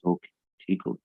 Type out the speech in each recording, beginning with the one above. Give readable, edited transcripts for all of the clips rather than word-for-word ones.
Okay, ठीक हो।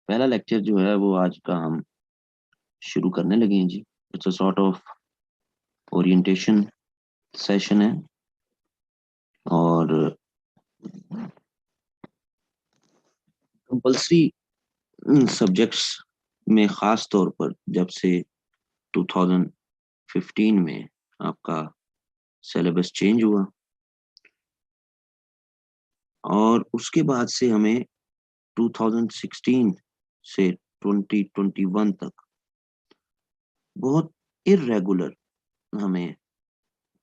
पहला लेक्चर जो है वो आज का हम शुरू करने लगे हैं जी। It's a sort of orientation session है। और कंपलसरी सब्जेक्ट्स में ख़ास तौर पर जब से 2015 में आपका सिलेबस चेंज हुआ और उसके बाद से हमें 2016 से 2021 तक बहुत इरेगुलर हमें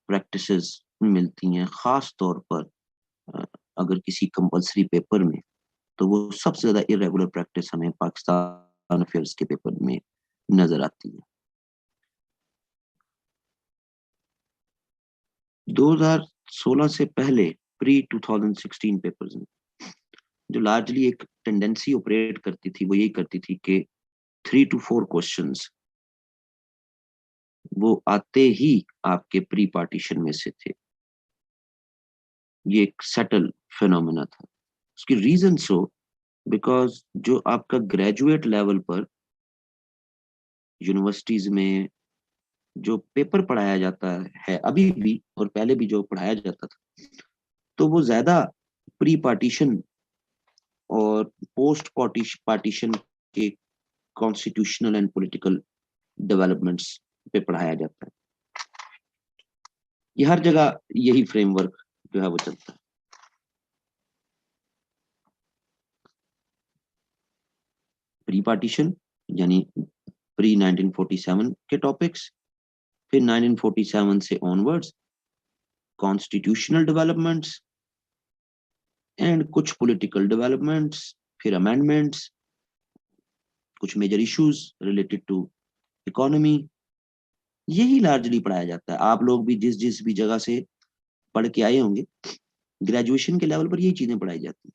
प्रैक्टिसेस मिलती हैं। ख़ास तौर पर अ, अगर किसी कंपलसरी पेपर में, तो वो सबसे ज़्यादा इरेगुलर प्रैक्टिस हमें पाकिस्तान अफेयर्स के पेपर में नज़र आती है। 2016 से पहले प्री 2016 पेपर्स में जो लार्जली एक टेंडेंसी ऑपरेट करती थी वो यही करती थी कि 3 to 4 क्वेश्चंस वो आते ही आपके प्री पार्टीशन में से थे। ये एक सेटल फिनोमेना था। उसकी रीजन सो बिकॉज जो आपका ग्रेजुएट लेवल पर यूनिवर्सिटीज में जो पेपर पढ़ाया जाता है अभी भी और पहले भी जो पढ़ाया जाता था, तो वो ज्यादा प्री पार्टीशन और पोस्ट पार्टीशन के कॉन्स्टिट्यूशनल एंड पॉलिटिकल डेवलपमेंट्स पे पढ़ाया जाता है। ये हर जगह यही फ्रेमवर्क जो है वो चलता है। प्री पार्टीशन यानी प्री 1947 के टॉपिक्स, फिर 1947 से ऑनवर्ड्स कॉन्स्टिट्यूशनल डेवलपमेंट्स एंड कुछ पॉलिटिकल डेवलपमेंट्स, फिर अमेंडमेंट्स, कुछ major issues related to economy. यही लार्जली पढ़ाया जाता है। आप लोग भी जिस जिस भी जगह से पढ़ के आए होंगे, ग्रेजुएशन के लेवल पर यही चीजें पढ़ाई जाती हैं।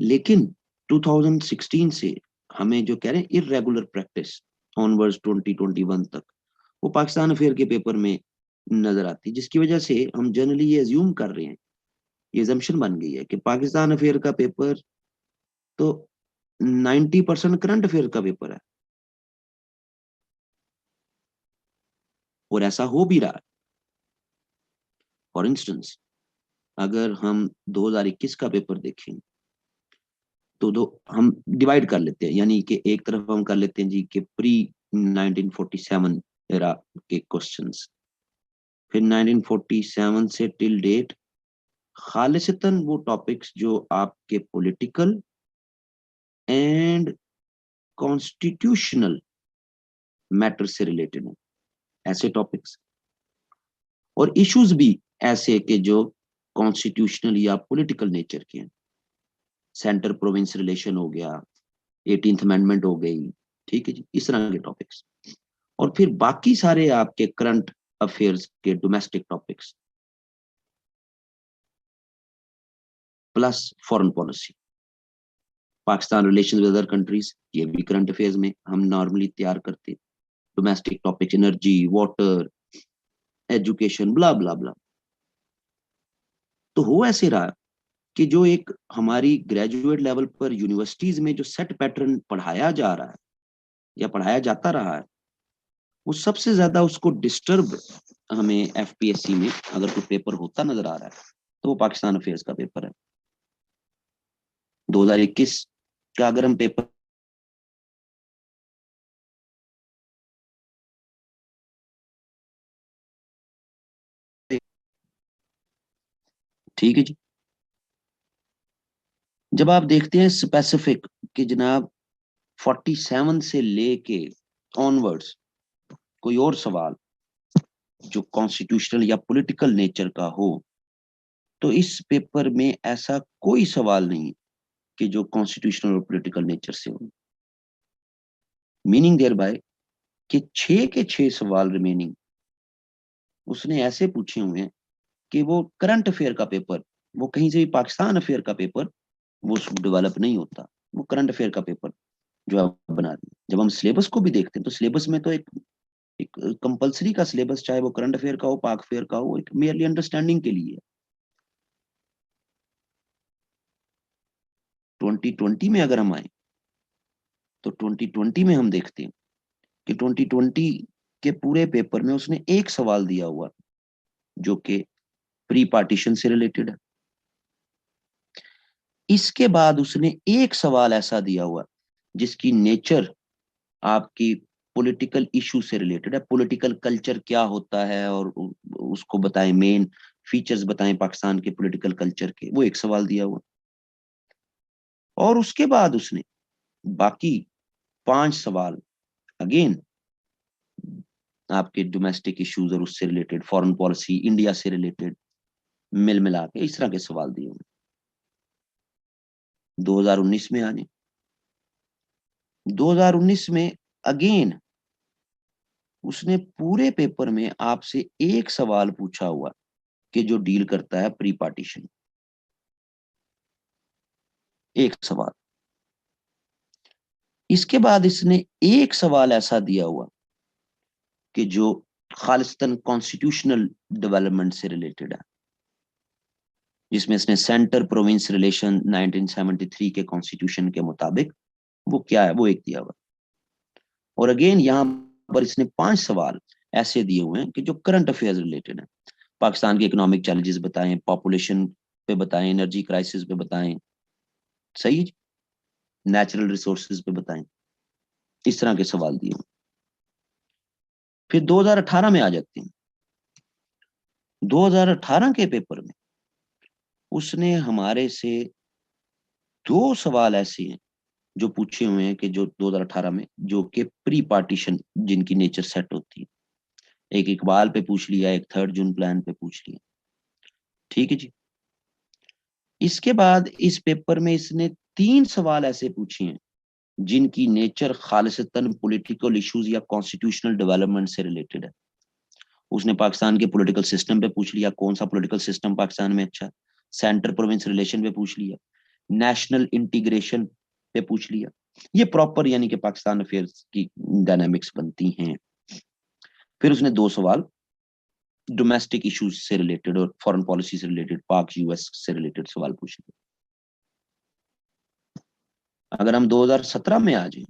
लेकिन 2016 से हमें जो कह रहे हैं इरेगुलर प्रैक्टिस ऑनवर्ड्स 2021 तक, वो पाकिस्तान अफेयर के पेपर में नजर आती है, जिसकी वजह से हम जनरली ये अज्यूम कर रहे हैं, ये जम्पशन बन गई है कि पाकिस्तान अफेयर का पेपर तो 90% करंट अफेयर का पेपर है। और ऐसा हो भी रहा है। फॉर इंस्टेंस, अगर हम 2021 का पेपर देखें तो दो हम डिवाइड कर लेते हैं, यानी कि एक तरफ हम कर लेते हैं जी कि प्री 1947 एरा के क्वेश्चंस, फिर 1947 से टिल डेट खालिसतन वो टॉपिक्स जो आपके पॉलिटिकल एंड कॉन्स्टिट्यूशनल मैटर से रिलेटेड हैं, ऐसे टॉपिक्स। और इश्यूज भी ऐसे के जो कॉन्स्टिट्यूशनल या पॉलिटिकल नेचर के हैं। सेंटर प्रोविंस रिलेशन हो गया, 18th अमेंडमेंट हो गई, ठीक है जी, इस तरह के टॉपिक्स। और फिर बाकी सारे आपके करंट अफेयर्स के domestic topics plus foreign policy, Pakistan relation with other countries, ये भी करंट अफेयर्स में हम नॉर्मली तैयार करते हैं। Domestic topics energy, water, education, blah blah blah. तो हो ऐसे रहा कि जो एक हमारी ग्रेजुएट लेवल पर यूनिवर्सिटीज में जो सेट पैटर्न पढ़ाया जा रहा है या पढ़ाया जाता रहा है, वो सबसे ज्यादा उसको डिस्टर्ब हमें एफपीएससी में अगर कोई पेपर होता नजर आ रहा है तो वो पाकिस्तान अफेयर्स का पेपर है। 2021 का अगर हम पेपर, ठीक है जी, जब आप देखते हैं स्पेसिफिक कि जनाब 47 से लेके ऑनवर्ड्स कोई और सवाल जो कॉन्स्टिट्यूशनल या पॉलिटिकल नेचर का हो, तो इस पेपर में ऐसा कोई सवाल नहीं कि जो कॉन्स्टिट्यूशनल और पॉलिटिकल नेचर से हो। मीनिंग देयर बाय कि 6 के 6 सवाल रिमेनिंग उसने ऐसे पूछे हुए हैं कि वो करंट अफेयर का पेपर, वो कहीं से भी पाकिस्तान अफेयर का पेपर वो डेवलप नहीं होता, वो करंट अफेयर का पेपर जो आप बना रहे हैं। जब हम सिलेबस को भी देखते हैं तो सिलेबस में तो एक कंपलसरी का सिलेबस, चाहे वो करंट अफेयर का हो, पाक अफेयर का हो, एक मेयरली अंडरस्टैंडिंग के लिए। 2020 में अगर हम आए तो 2020 में हम देखते हैं कि 2020 के पूरे पेपर में उसने एक सवाल दिया हुआ जो कि प्री पार्टीशन से रिलेटेड है। इसके बाद उसने एक सवाल ऐसा दिया हुआ जिसकी नेचर आपकी पॉलिटिकल इशू से रिलेटेड है, पॉलिटिकल कल्चर क्या होता है और उसको बताएं, मेन फीचर्स बताएं पाकिस्तान के पॉलिटिकल कल्चर के, वो एक सवाल दिया हुआ। और उसके बाद उसने बाकी 5 सवाल अगेन आपके डोमेस्टिक इश्यूज और उससे रिलेटेड, फॉरेन पॉलिसी, इंडिया से रिलेटेड, मिल मिला के इस तरह के सवाल दिए हुए। 2019 में आने, 2019 में अगेन उसने पूरे पेपर में आपसे एक सवाल पूछा हुआ कि जो डील करता है प्री पार्टीशन, एक सवाल। इसके बाद इसने एक सवाल ऐसा दिया हुआ कि जो खालिस्तान कॉन्स्टिट्यूशनल डेवलपमेंट से रिलेटेड है, जिसमें इसने सेंटर प्रोविंस रिलेशन 1973 के कॉन्स्टिट्यूशन के मुताबिक वो क्या है वो एक दिया हुआ। और अगेन यहाँ पर इसने 5 सवाल ऐसे दिए हुए हैं कि जो करंट अफेयर्स रिलेटेड है। पाकिस्तान के इकोनॉमिक चैलेंजेस बताएं, पॉपुलेशन पे बताएं, एनर्जी क्राइसिस पे बताएं, सही, नेचुरल रिसोर्सेज पे बताएं, इस तरह के सवाल दिए हुए। फिर 2018 में आ जाते हैं। 2018 के पेपर में उसने हमारे से 2 सवाल ऐसे हैं जो पूछे हुए हैं कि जो 2018 में जो कि प्री पार्टीशन जिनकी नेचर सेट होती है। एक इकबाल पे पूछ लिया, एक 3 जून प्लान पे पूछ लिया, ठीक है जी। इसके बाद इस पेपर में इसने 3 सवाल ऐसे पूछे हैं जिनकी नेचर खालिसतन पॉलिटिकल इश्यूज या कॉन्स्टिट्यूशनल डेवलपमेंट से रिलेटेड है। उसने पाकिस्तान के पॉलिटिकल सिस्टम पे पूछ लिया, कौन सा पॉलिटिकल सिस्टम पाकिस्तान में अच्छा है, सेंटर प्रोविंस रिलेशन पे पूछ लिया, नेशनल इंटीग्रेशन पे पूछ लिया। ये प्रॉपर यानी कि पाकिस्तान अफेयर्स की डायनामिक्स बनती हैं। फिर उसने 2 सवाल डोमेस्टिक इश्यूज से रिलेटेड और फॉरेन पॉलिसी से रिलेटेड, पाक यूएस से रिलेटेड सवाल पूछ लिए। अगर हम 2017 में आ जाए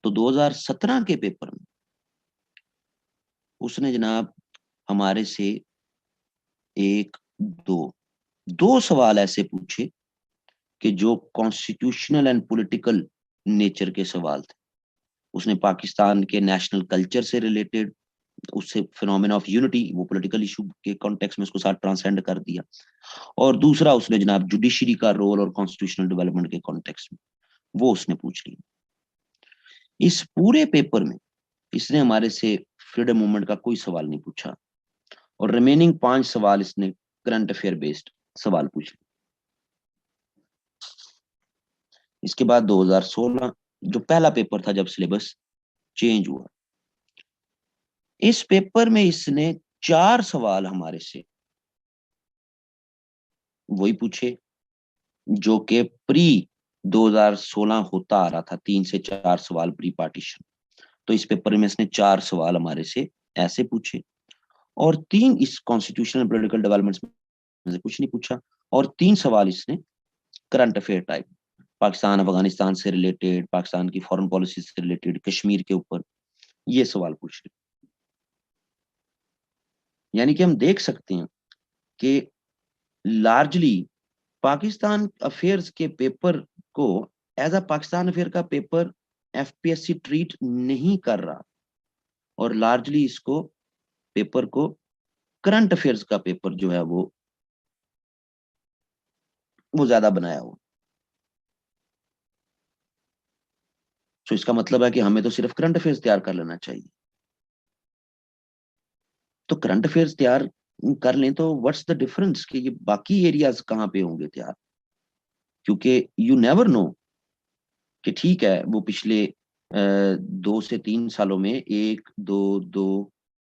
तो 2017 के पेपर में उसने जनाब हमारे से एक दो दो सवाल ऐसे पूछे कि जो कॉन्स्टिट्यूशनल एंड पॉलिटिकल नेचर के सवाल थे। उसने पाकिस्तान के नेशनल कल्चर से रिलेटेड, उससे फिनोमेना ऑफ यूनिटी, वो पॉलिटिकल इशू के कॉन्टेक्स्ट में उसको साथ ट्रांसेंड कर दिया। और दूसरा उसने जनाब जुडिशरी का रोल और कॉन्स्टिट्यूशनल डेवलपमेंट के कॉन्टेक्स्ट में वो उसने पूछ लिया। इस पूरे पेपर में इसने हमारे से फ्रीडम मूवमेंट का कोई सवाल नहीं पूछा और रिमेनिंग 5 सवाल इसने करंट अफेयर बेस्ड सवाल पूछे। इसके बाद 2016 जो पहला पेपर था जब सिलेबस चेंज हुआ, इस पेपर में इसने 4 सवाल हमारे से वही पूछे जो कि प्री 2016 होता आ रहा था, 3 से 4 सवाल प्री पार्टीशन। तो इस पेपर में इसने 4 सवाल हमारे से ऐसे पूछे और 3 इस कॉन्स्टिट्यूशनल पॉलिटिकल डेवलपमेंट्स में से कुछ नहीं पूछा। और 3 सवाल इसने current affair type, Pakistan Afghanistan से रिलेटेड, पाकिस्तान की फॉरेन पॉलिसी से रिलेटेड, कश्मीर के ऊपर ये सवाल पूछ रहे। यानी कि हम देख सकते हैं कि लार्जली पाकिस्तान अफेयर्स के पेपर को एज अ पाकिस्तान अफेयर का पेपर एफपीएससी ट्रीट नहीं कर रहा और लार्जली इसको पेपर को करंट अफेयर्स का पेपर जो है वो ज्यादा बनाया हो। तो इसका मतलब है कि हमें तो सिर्फ करंट अफेयर्स तैयार कर लेना चाहिए। तो करंट अफेयर्स तैयार कर लें तो व्हाट्स द डिफरेंस कि ये बाकी एरियाज कहाँ पे होंगे तैयार, क्योंकि यू नेवर नो कि ठीक है वो पिछले 2 से 3 सालों में एक दो दो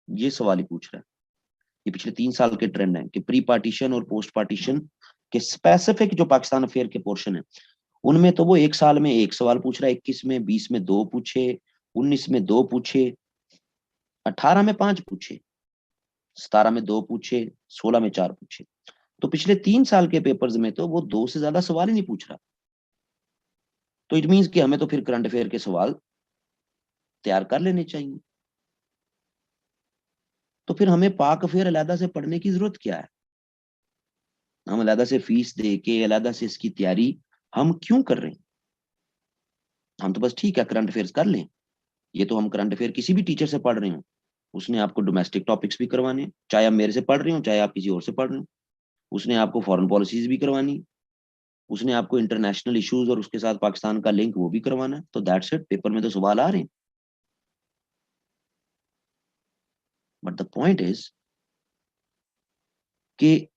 ये सवाल ही पूछ रहा है। ये पिछले 3 साल के ट्रेंड है कि प्री पार्टीशन और पोस्ट पार्टीशन के स्पेसिफिक जो पाकिस्तान अफेयर के पोर्शन है उनमें तो वो 1 साल में एक सवाल पूछ रहा है, 21 में, 20 में 2 पूछे, 19 में 2 पूछे, 18 में 5 पूछे, 17 में 2 पूछे, 16 में 4 पूछे। तो पिछले 3 साल के पेपर्स में तो वो 2 से ज्यादा सवाल ही नहीं पूछ रहा। तो इट मीन्स कि हमें तो फिर करंट अफेयर के सवाल तैयार कर लेने चाहिए। तो फिर हमें पाक अफेयर अलहदा से पढ़ने की जरूरत क्या है? हम अलहदा से फीस दे के अलहदा से इसकी तैयारी हम क्यों कर रहे हैं? हम तो बस ठीक है करंट अफेयर्स कर लें। ये तो हम करंट अफेयर किसी भी टीचर से पढ़ रहे हो, उसने आपको डोमेस्टिक टॉपिक्स भी करवाने, चाहे आप मेरे से पढ़ रहे हो चाहे आप किसी और से पढ़ रहे हो। उसने आपको फॉरेन पॉलिसीज भी करवानी, उसने आपको इंटरनेशनल इश्यूज और उसके साथ पाकिस्तान का लिंक वो भी करवाना है। तो दैट्स इट, पेपर में तो सवाल आ रहे हैं। बट द पॉइंट इज कि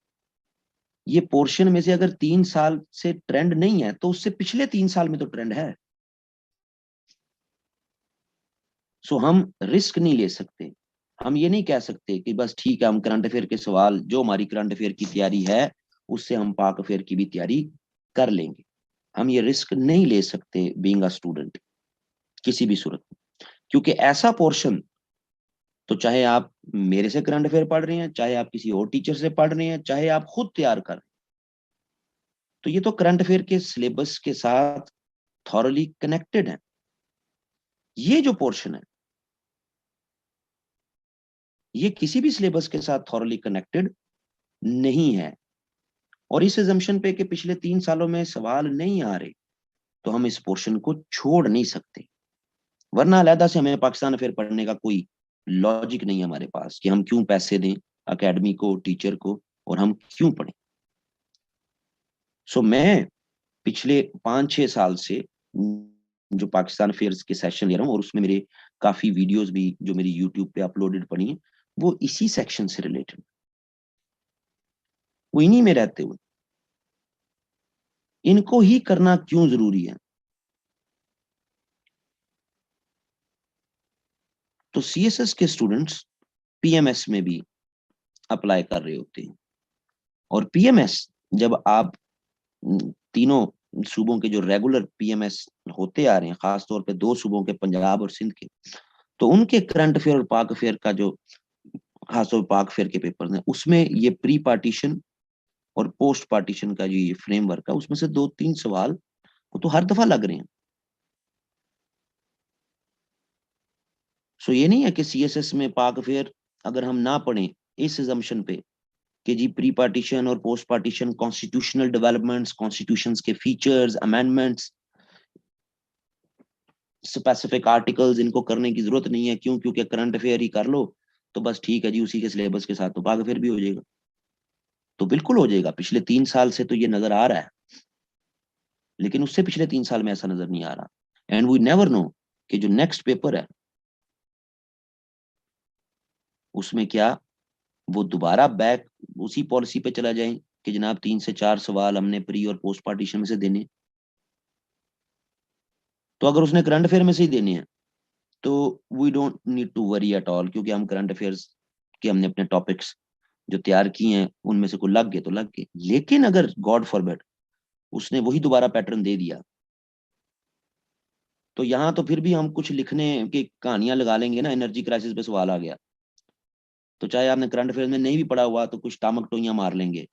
ये पोर्शन में से अगर 3 साल से ट्रेंड नहीं है तो उससे पिछले 3 साल में तो ट्रेंड है। सो हम रिस्क नहीं ले सकते। हम ये नहीं कह सकते कि बस ठीक है हम करंट अफेयर के सवाल जो हमारी करंट अफेयर की तैयारी है उससे हम पाक अफेयर की भी तैयारी कर लेंगे। हम ये रिस्क नहीं ले सकते बीइंग अ स्टूडेंट किसी भी सूरत में, क्योंकि ऐसा पोर्शन तो चाहे आप मेरे से करंट अफेयर पढ़ रहे हैं, चाहे आप किसी और टीचर से पढ़ रहे हैं, चाहे आप खुद तैयार कर रहे हैं, तो ये तो करंट अफेयर के सिलेबस के साथ थॉरली कनेक्टेड है। ये जो पोर्शन है ये किसी भी सिलेबस के साथ थॉरली कनेक्टेड नहीं है। और इस एजम्पशन पे कि पिछले 3 सालों में सवाल नहीं आ रहे तो हम इस पोर्शन को छोड़ नहीं सकते। वरना अलहदा से हमें पाकिस्तान अफेयर पढ़ने का कोई लॉजिक नहीं है हमारे पास कि हम क्यों पैसे दें अकेडमी को, टीचर को, और हम क्यों पढ़ें। सो मैं पिछले 5-6 साल से जो पाकिस्तान अफेयर्स के सेशन ले रहा हूँ और उसमें मेरे काफी वीडियोस भी जो मेरी यूट्यूब पे अपलोडेड पड़ी हैं वो इसी सेक्शन से रिलेटेड, वो इन्हीं में रहते हुए इनको ही करना क्यों जरूरी है। तो सीएसएस के स्टूडेंट्स पीएमएस में भी अप्लाई कर रहे होते हैं, और पीएमएस जब आप तीनों सूबों के जो रेगुलर पीएमएस होते आ रहे हैं, खासतौर पे 2 सूबों के पंजाब और सिंध के, तो उनके करंट अफेयर और पाक अफेयर का जो खासतौर पाक अफेयर के पेपर हैं उसमें ये प्री पार्टीशन और पोस्ट पार्टीशन का जो ये फ्रेमवर्क है उसमें से 2-3 सवाल वो तो हर दफा लग रहे हैं। सो ये नहीं है कि सीएसएस में पाक अफेयर अगर हम ना पढ़ें इस एजम्पशन पे कि जी प्री पार्टीशन और post partition constitutional developments, constitutions के फीचर्स, अमेंडमेंट्स, स्पेसिफिक आर्टिकल्स, इनको करने की जरूरत नहीं है। क्यों? क्योंकि करंट अफेयर ही कर लो तो बस ठीक है जी, उसी के सिलेबस के साथ तो पाक अफेयर भी हो जाएगा। तो बिल्कुल हो जाएगा, पिछले 3 साल से तो ये नजर आ रहा है, लेकिन उससे पिछले 3 साल में ऐसा नजर नहीं आ रहा। एंड वी नेवर नो कि जो नेक्स्ट पेपर है उसमें क्या वो दोबारा बैक उसी पॉलिसी पे चला जाए कि जनाब 3 से 4 सवाल हमने प्री और पोस्ट पार्टीशन में से देने। तो अगर उसने करंट अफेयर में से ही देने हैं तो we don't need to worry at all, क्योंकि हम करंट अफेयर्स के हमने अपने टॉपिक्स जो तैयार किए हैं उनमें से कोई लग गए तो लग गए। लेकिन अगर गॉड फॉरबिड उसने वही दोबारा पैटर्न दे दिया तो यहाँ तो फिर भी हम कुछ लिखने की कहानियां लगा लेंगे ना, एनर्जी क्राइसिस पे सवाल आ गया तो चाहे आपने करंट अफेयर में नहीं भी पढ़ा हुआ तो कुछ टामक टोइयां मार लेंगे।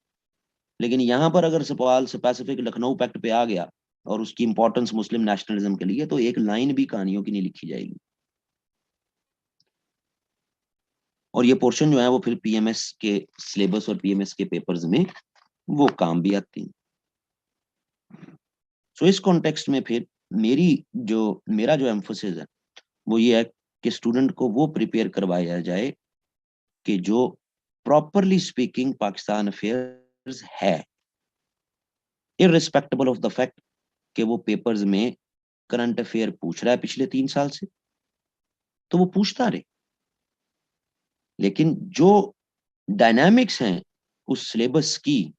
लेकिन यहाँ पर अगर सवाल स्पेसिफिक लखनऊ पैक्ट पे आ गया और उसकी इंपॉर्टेंस मुस्लिम नेशनलिज्म के लिए, तो एक लाइन भी कहानियों की नहीं लिखी जाएगी। और ये पोर्शन जो है वो फिर पीएमएस के सिलेबस और पीएमएस के पेपर्स में वो काम भी आती है। सो इस कॉन्टेक्स्ट में फिर मेरा जो एम्फोसिस है वो ये है कि स्टूडेंट को वो प्रिपेयर करवाया जाए कि जो प्रॉपरली स्पीकिंग पाकिस्तान अफेयर्स है, इररिस्पेक्टिबल ऑफ द फैक्ट कि वो पेपर्स में करंट अफेयर पूछ रहा है पिछले 3 साल से, तो वो पूछता रहे। लेकिन जो डायनामिक्स हैं उस सिलेबस की,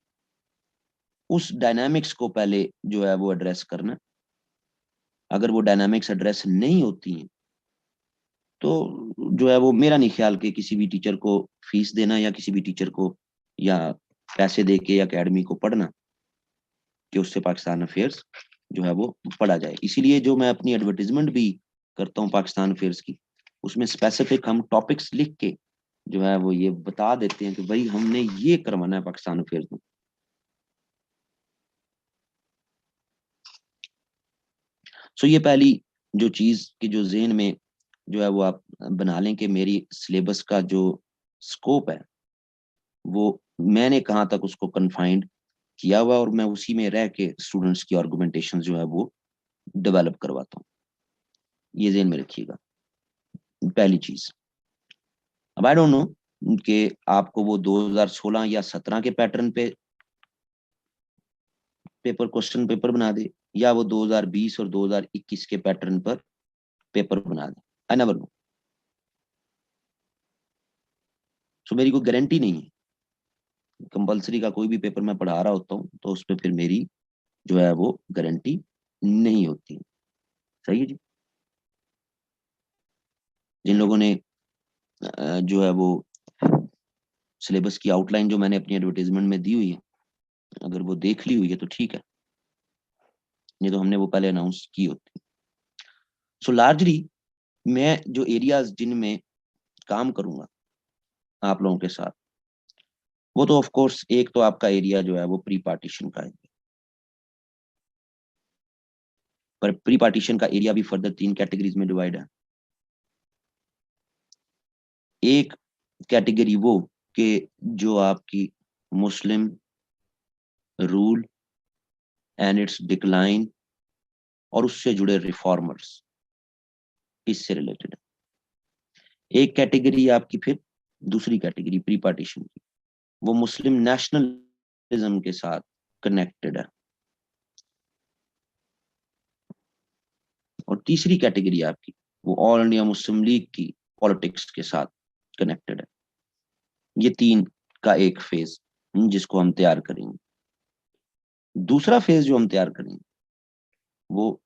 उस डायनामिक्स को पहले जो है वो एड्रेस करना। अगर वो डायनामिक्स एड्रेस नहीं होती हैं तो जो है वो मेरा नहीं ख्याल कि किसी भी टीचर को फीस देना या किसी भी टीचर को या पैसे दे के एकेडमी को पढ़ना कि उससे पाकिस्तान अफेयर्स जो है वो पढ़ा जाए। इसीलिए जो मैं अपनी एडवर्टीजमेंट भी करता हूँ पाकिस्तान अफेयर्स की, उसमें स्पेसिफिक हम टॉपिक्स लिख के जो है वो ये बता देते हैं कि भाई हमने ये करवाना है पाकिस्तान अफेयर्स में। सो ये पहली जो चीज की जो जेन में जो है वो आप बना लें कि मेरी सिलेबस का जो स्कोप है वो मैंने कहाँ तक उसको कन्फाइंड किया हुआ और मैं उसी में रह के स्टूडेंट्स की आर्गुमेंटेशन जो है वो डेवलप करवाता हूँ। ये जेन में रखिएगा पहली चीज। अब आई डोंट नो कि आपको वो 2016 या 17 के पैटर्न पे पेपर क्वेश्चन पेपर बना दे या वो 2020 और 2021 के पैटर्न पर पेपर बना दे, आई नेवर नो। सो मेरी कोई गारंटी नहीं है। कंपलसरी का कोई भी पेपर मैं पढ़ा रहा होता हूँ तो उस पर फिर मेरी जो है वो गारंटी नहीं होती। सही है जी। जिन लोगों ने जो है वो सिलेबस की आउटलाइन जो मैंने अपनी एडवर्टाइजमेंट में दी हुई है अगर वो देख ली हुई है तो ठीक है, नहीं तो हमने वो पहले अनाउंस की होती। सो लार्जली मैं जो एरियाज जिनमें काम करूंगा आप लोगों के साथ, वो तो ऑफ कोर्स एक तो आपका एरिया जो है वो प्री पार्टीशन का है। पर प्री पार्टीशन का एरिया भी फर्दर 3 कैटेगरीज में डिवाइड है। एक कैटेगरी वो कि जो आपकी मुस्लिम रूल एंड इट्स डिक्लाइन और उससे जुड़े रिफॉर्मर्स, इससे रिलेटेड है। एक कैटेगरी आपकी फिर दूसरी कैटेगरी प्री पार्टीशन की, वो मुस्लिम नेशनलिज्म के साथ कनेक्टेड है। और तीसरी कैटेगरी आपकी वो ऑल इंडिया मुस्लिम लीग की पॉलिटिक्स के साथ कनेक्टेड है। ये 3 का एक फेज जिसको हम तैयार करेंगे। दूसरा फेज जो हम तैयार करेंगे वो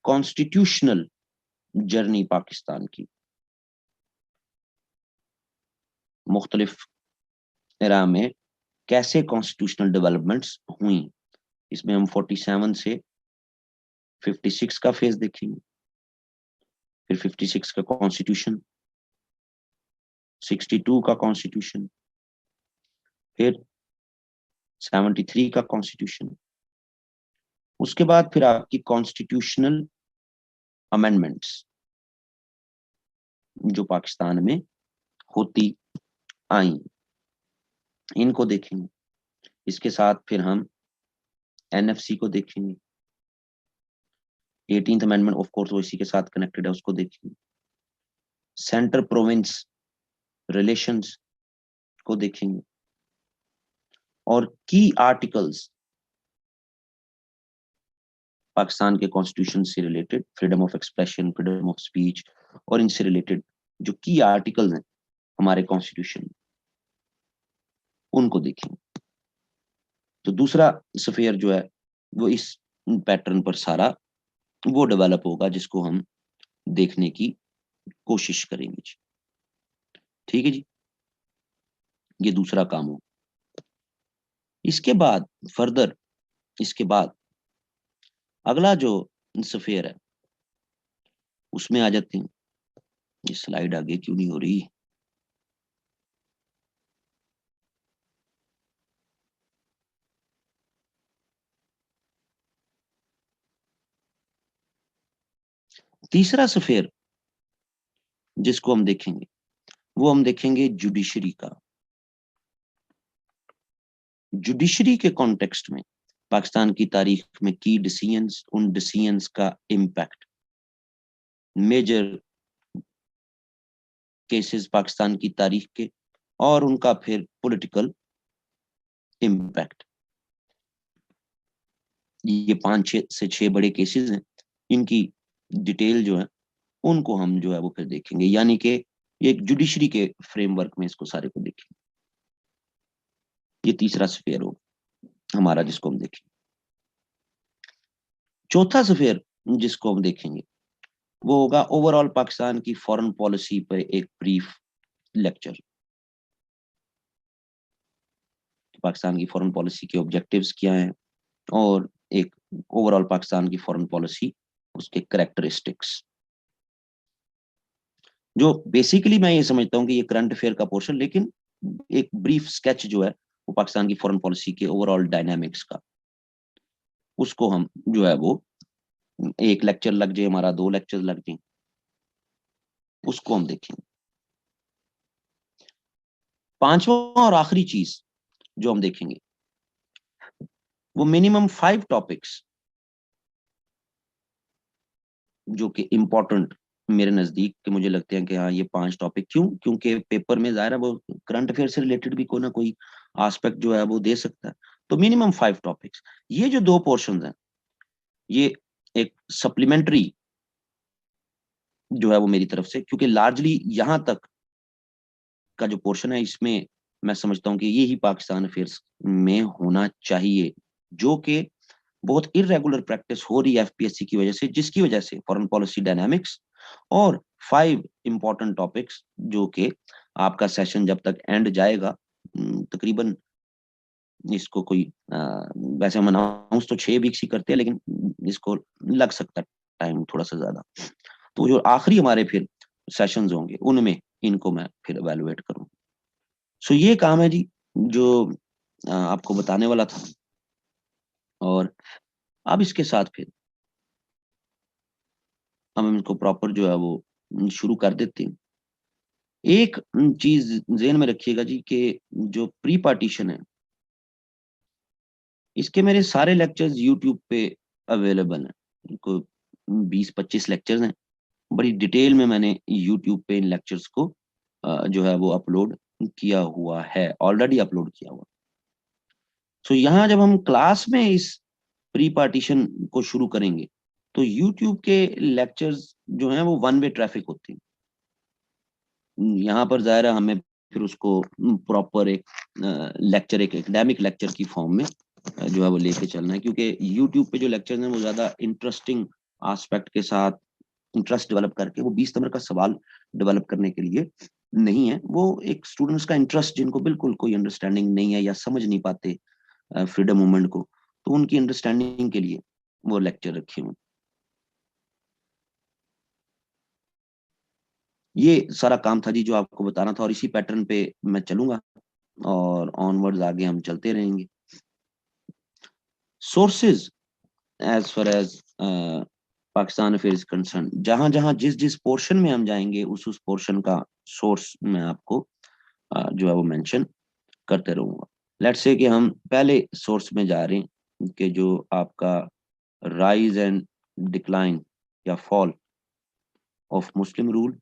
कॉन्स्टिट्यूशनल जर्नी पाकिस्तान की, मुख्तलिफ एरा में कैसे कॉन्स्टिट्यूशनल डेवलपमेंट्स हुई। इसमें हम 47 से 56 का फेज देखेंगे, फिर 56 का कॉन्स्टिट्यूशन, 62 का कॉन्स्टिट्यूशन, फिर 73 का कॉन्स्टिट्यूशन। उसके बाद फिर आपकी कॉन्स्टिट्यूशनल अमेंडमेंट्स जो पाकिस्तान में होती आई, इनको देखेंगे। इसके साथ फिर हम एनएफसी को देखेंगे। 18th अमेंडमेंट ऑफ कोर्स वो इसी के साथ कनेक्टेड है, उसको देखेंगे। सेंटर प्रोविंस रिलेशंस को देखेंगे और की आर्टिकल्स पाकिस्तान के कॉन्स्टिट्यूशन से related, freedom of expression, freedom of speech और इनसे रिलेटेड जो की आर्टिकल्स हैं हमारे कॉन्स्टिट्यूशन, उनको देखेंगे। तो दूसरा स्फीयर जो है वो इस पैटर्न पर सारा वो डेवलप होगा जिसको हम देखने की कोशिश करेंगे जी। ठीक है जी, ये दूसरा काम हो। इसके बाद फर्दर, इसके बाद अगला जो स्फीयर है उसमें आ जाते हैं। ये स्लाइड आगे क्यों नहीं हो रही? तीसरा स्फीयर जिसको हम देखेंगे वो हम देखेंगे जुडिशरी का। जुडिशरी के कॉन्टेक्स्ट में पाकिस्तान की तारीख में की डिसीजंस, उन डिसीजंस का इम्पैक्ट, मेजर केसेस पाकिस्तान की तारीख के और उनका फिर पॉलिटिकल इम्पैक्ट। ये 5 से 6 बड़े केसेस हैं, इनकी डिटेल जो है उनको हम जो है वो फिर देखेंगे। यानी कि ये एक जुडिशरी के फ्रेमवर्क में इसको सारे को देखें। ये तीसरा स्फेयर हो हमारा जिसको हम देखेंगे। चौथा स्फेयर जिसको हम देखेंगे वो होगा ओवरऑल पाकिस्तान की फॉरेन पॉलिसी पर एक ब्रीफ लेक्चर। पाकिस्तान की फॉरेन पॉलिसी के ऑब्जेक्टिव्स क्या हैं और एक ओवरऑल पाकिस्तान की फॉरेन पॉलिसी उसके कैरेक्टरिस्टिक्स, जो बेसिकली मैं ये समझता हूँ कि ये करंट अफेयर का पोर्शन, लेकिन एक ब्रीफ स्केच जो है वो पाकिस्तान की फॉरेन पॉलिसी के ओवरऑल डायनामिक्स का, उसको हम जो है वो एक लेक्चर लग जाए हमारा, 2 लेक्चर लग जाए, उसको हम देखेंगे। पांचवा और आखिरी चीज जो हम देखेंगे वो मिनिमम 5 टॉपिक्स जो कि इम्पोर्टेंट मेरे नजदीक के मुझे लगते हैं कि हाँ ये 5 टॉपिक, क्यों, क्योंकि पेपर में जाहिर है वो करंट अफेयर से रिलेटेड भी कोई ना कोई एस्पेक्ट जो है वो दे सकता है। तो मिनिमम 5 टॉपिक्स, ये जो 2 पोर्शन हैं ये एक सप्लीमेंट्री जो है वो मेरी तरफ से, क्योंकि लार्जली यहां तक का जो पोर्शन है इसमें मैं समझता हूँ कि ये ही पाकिस्तान अफेयर्स में होना चाहिए, जो कि बहुत इरेगुलर प्रैक्टिस हो रही है एफपीएससी की वजह से, जिसकी वजह से फॉरेन पॉलिसी डायनामिक्स और 5 इंपॉर्टेंट टॉपिक्स जो कि आपका सेशन जब तक एंड जाएगा तकरीबन इसको कोई वैसे हम अनाउंस तो 6 वीक्स ही करते हैं, लेकिन इसको लग सकता है टाइम थोड़ा सा ज्यादा। तो जो आखिरी हमारे फिर सेशंस होंगे उनमें इनको मैं फिर एवेलुएट करूँ। सो ये काम है जी जो आपको बताने वाला था। और अब इसके साथ फिर हम इसको प्रॉपर जो है वो शुरू कर देते हैं। एक चीज ज़हन में रखिएगा जी कि जो प्री पार्टीशन है इसके मेरे सारे लेक्चर्स यूट्यूब पे अवेलेबल हैं। इनको 20-25 लेक्चर्स हैं, बड़ी डिटेल में मैंने यूट्यूब पे इन लेक्चर्स को जो है वो अपलोड किया हुआ है, ऑलरेडी अपलोड किया हुआ। तो यहाँ जब हम क्लास में इस प्री पार्टीशन को शुरू करेंगे तो यूट्यूब के लेक्चर्स जो हैं वो वन वे ट्रैफिक होते हैं। यहाँ पर ज़ाहिर है हमें फिर उसको प्रॉपर एक लेक्चर, एक एकेडमिक लेक्चर की फॉर्म में जो है वो लेके चलना है, क्योंकि यूट्यूब पे जो लेक्चर हैं वो ज़्यादा इंटरेस्टिंग एस्पेक्ट के साथ इंटरेस्ट डेवलप करके, वो 20 नंबर का सवाल डेवलप करने के लिए नहीं है, वो एक स्टूडेंट्स का इंटरेस्ट जिनको बिल्कुल कोई अंडरस्टैंडिंग नहीं है या समझ नहीं पाते फ्रीडम मूवमेंट को, तो उनकी अंडरस्टैंडिंग के लिए वो लेक्चर रखे हुए। ये सारा काम था जी जो आपको बताना था, और इसी पैटर्न पे मैं चलूंगा और ऑनवर्ड्स आगे हम चलते रहेंगे। Sources as far as Pakistan affairs concern, जहां जहां जिस जिस पोर्शन में हम जाएंगे उस पोर्शन का सोर्स मैं आपको जो है वो मेंशन करते रहूंगा। लेट्स से कि हम पहले सोर्स में जा रहे हैं कि जो आपका राइज एंड डिक्लाइन या fall of Muslim rule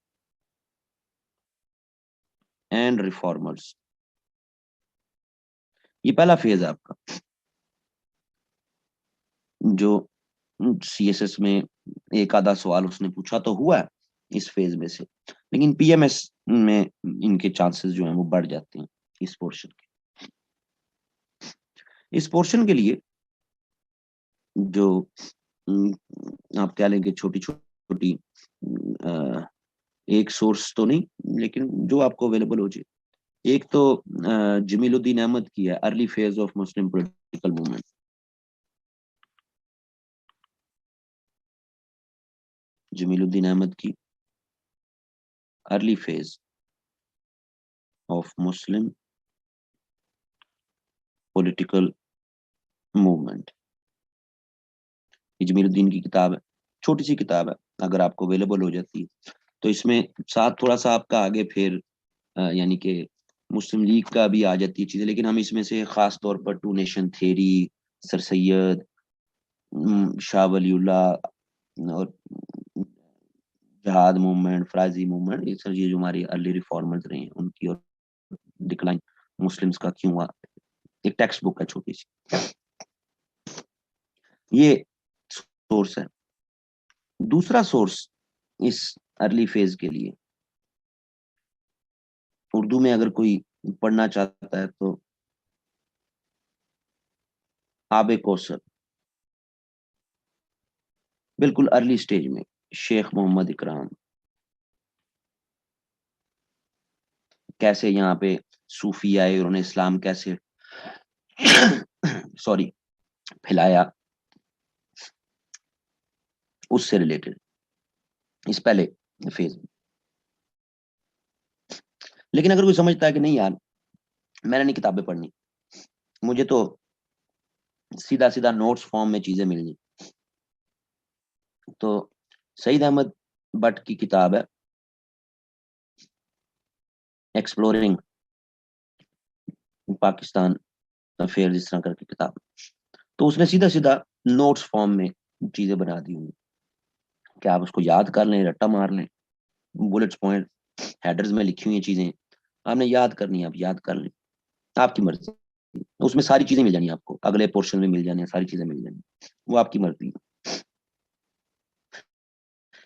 and reformers, ये पहला फेज है आपका, जो सीएसएस में एक आधा सवाल उसने पूछा तो हुआ है इस फेज में से, लेकिन पीएमएस में इनके चांसेस जो हैं वो बढ़ जाते हैं इस पोर्शन के। इस पोर्शन के लिए जो आप क्या लेंगे, छोटी छोटी एक सोर्स तो नहीं लेकिन जो आपको अवेलेबल हो जाए, एक तो जमीलुद्दीन अहमद की है early phase of Muslim political movement. Jamiluddin Ahmed की early phase of Muslim political movement, Jamiluddin की किताब है, छोटी सी किताब है, अगर आपको अवेलेबल हो जाती है तो इसमें साथ थोड़ा सा आपका आगे फिर यानी कि मुस्लिम लीग का भी आ जाती है चीजें, लेकिन हम इसमें से खास तौर पर two nation theory, sir Syed, Shah Waliullah और जहाद मूवमेंट, फ्राजी मूवमेंट, ये सर ये जो हमारी अर्ली रिफॉर्मर्स रहे हैं उनकी, और डिक्लाइन मुस्लिम्स का क्यों हुआ, एक टेक्स्ट बुक है छोटी सी, ये सोर्स है। दूसरा सोर्स इस अर्ली फेज के लिए उर्दू में अगर कोई पढ़ना चाहता है तो आबे कौसर, बिल्कुल अर्ली स्टेज में शेख मोहम्मद इकराम, कैसे यहाँ पे सूफी आए, उन्होंने इस्लाम कैसे सॉरी फैलाया, उससे रिलेटेड इस पहले फेज में। लेकिन अगर कोई समझता है कि नहीं यार मैंने नहीं किताबें पढ़नी, मुझे तो सीधा सीधा नोट्स फॉर्म में चीजें मिलनी, तो सईद अहमद बट की किताब है एक्सप्लोरिंग पाकिस्तान अफेयर, इस तरह करके किताब, तो उसने सीधा सीधा नोट्स फॉर्म में चीजें बना दी हुई कि आप उसको याद कर लें, रट्टा मार लें, बुलेट्स पॉइंट हेडर्स में लिखी हुई चीजें आपने याद करनी है, आप याद कर लें, आपकी मर्जी। उसमें सारी चीजें मिल जानी आपको, अगले पोर्शन में मिल जानी, सारी चीजें मिल जानी, वो आपकी मर्जी।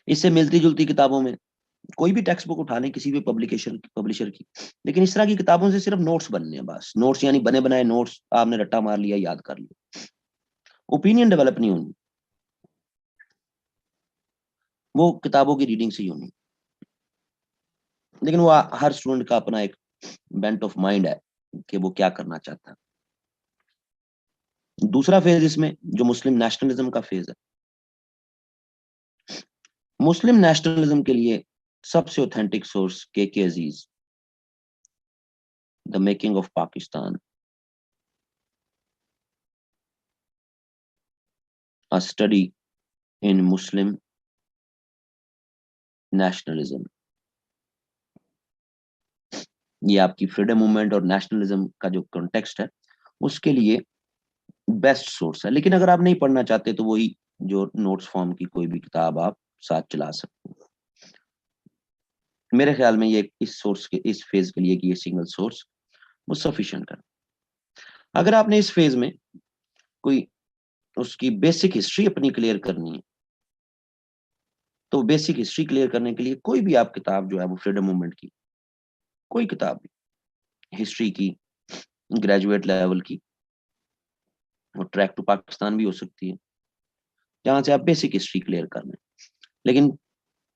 इससे मिलती जुलती किताबों में कोई भी टेक्स्ट बुक उठा लें किसी भी पब्लिशर की, लेकिन इस तरह की किताबों से सिर्फ नोट्स बनने हैं, बस नोट्स, यानी बने बनाए नोट्स, आपने रट्टा मार लिया, याद कर लिया, ओपिनियन डेवलप नहीं होनी, वो किताबों की रीडिंग से ही होनी। लेकिन वो हर स्टूडेंट का अपना एक बेंट ऑफ माइंड है कि वो क्या करना चाहता है। दूसरा फेज इसमें जो मुस्लिम नेशनलिज्म का फेज है, मुस्लिम नेशनलिज्म के लिए सबसे ऑथेंटिक सोर्स के Aziz, the making of Pakistan, a study in Muslim nationalism. ये आपकी फ्रीडम मूवमेंट और नेशनलिज्म का जो कॉन्टेक्स्ट है उसके लिए बेस्ट सोर्स है। लेकिन अगर आप नहीं पढ़ना चाहते तो वही जो नोट्स फॉर्म की कोई भी किताब आप साथ चला सकते हो। मेरे ख्याल में ये इस सोर्स के, इस फेज के लिए कि ये सिंगल सोर्स वो सफिशिएंट है। अगर आपने इस फेज में कोई उसकी बेसिक हिस्ट्री अपनी क्लियर करनी है, तो बेसिक हिस्ट्री क्लियर करने के लिए कोई भी आप किताब जो है वो फ्रीडम मूवमेंट की, कोई किताब भी हिस्ट्री की, ग्रेजुएट लेवल की, और ट्रैक टू पाकिस्तान भी हो सकती है, जहां से आप बेसिक हिस्ट्री क्लियर कर लें। लेकिन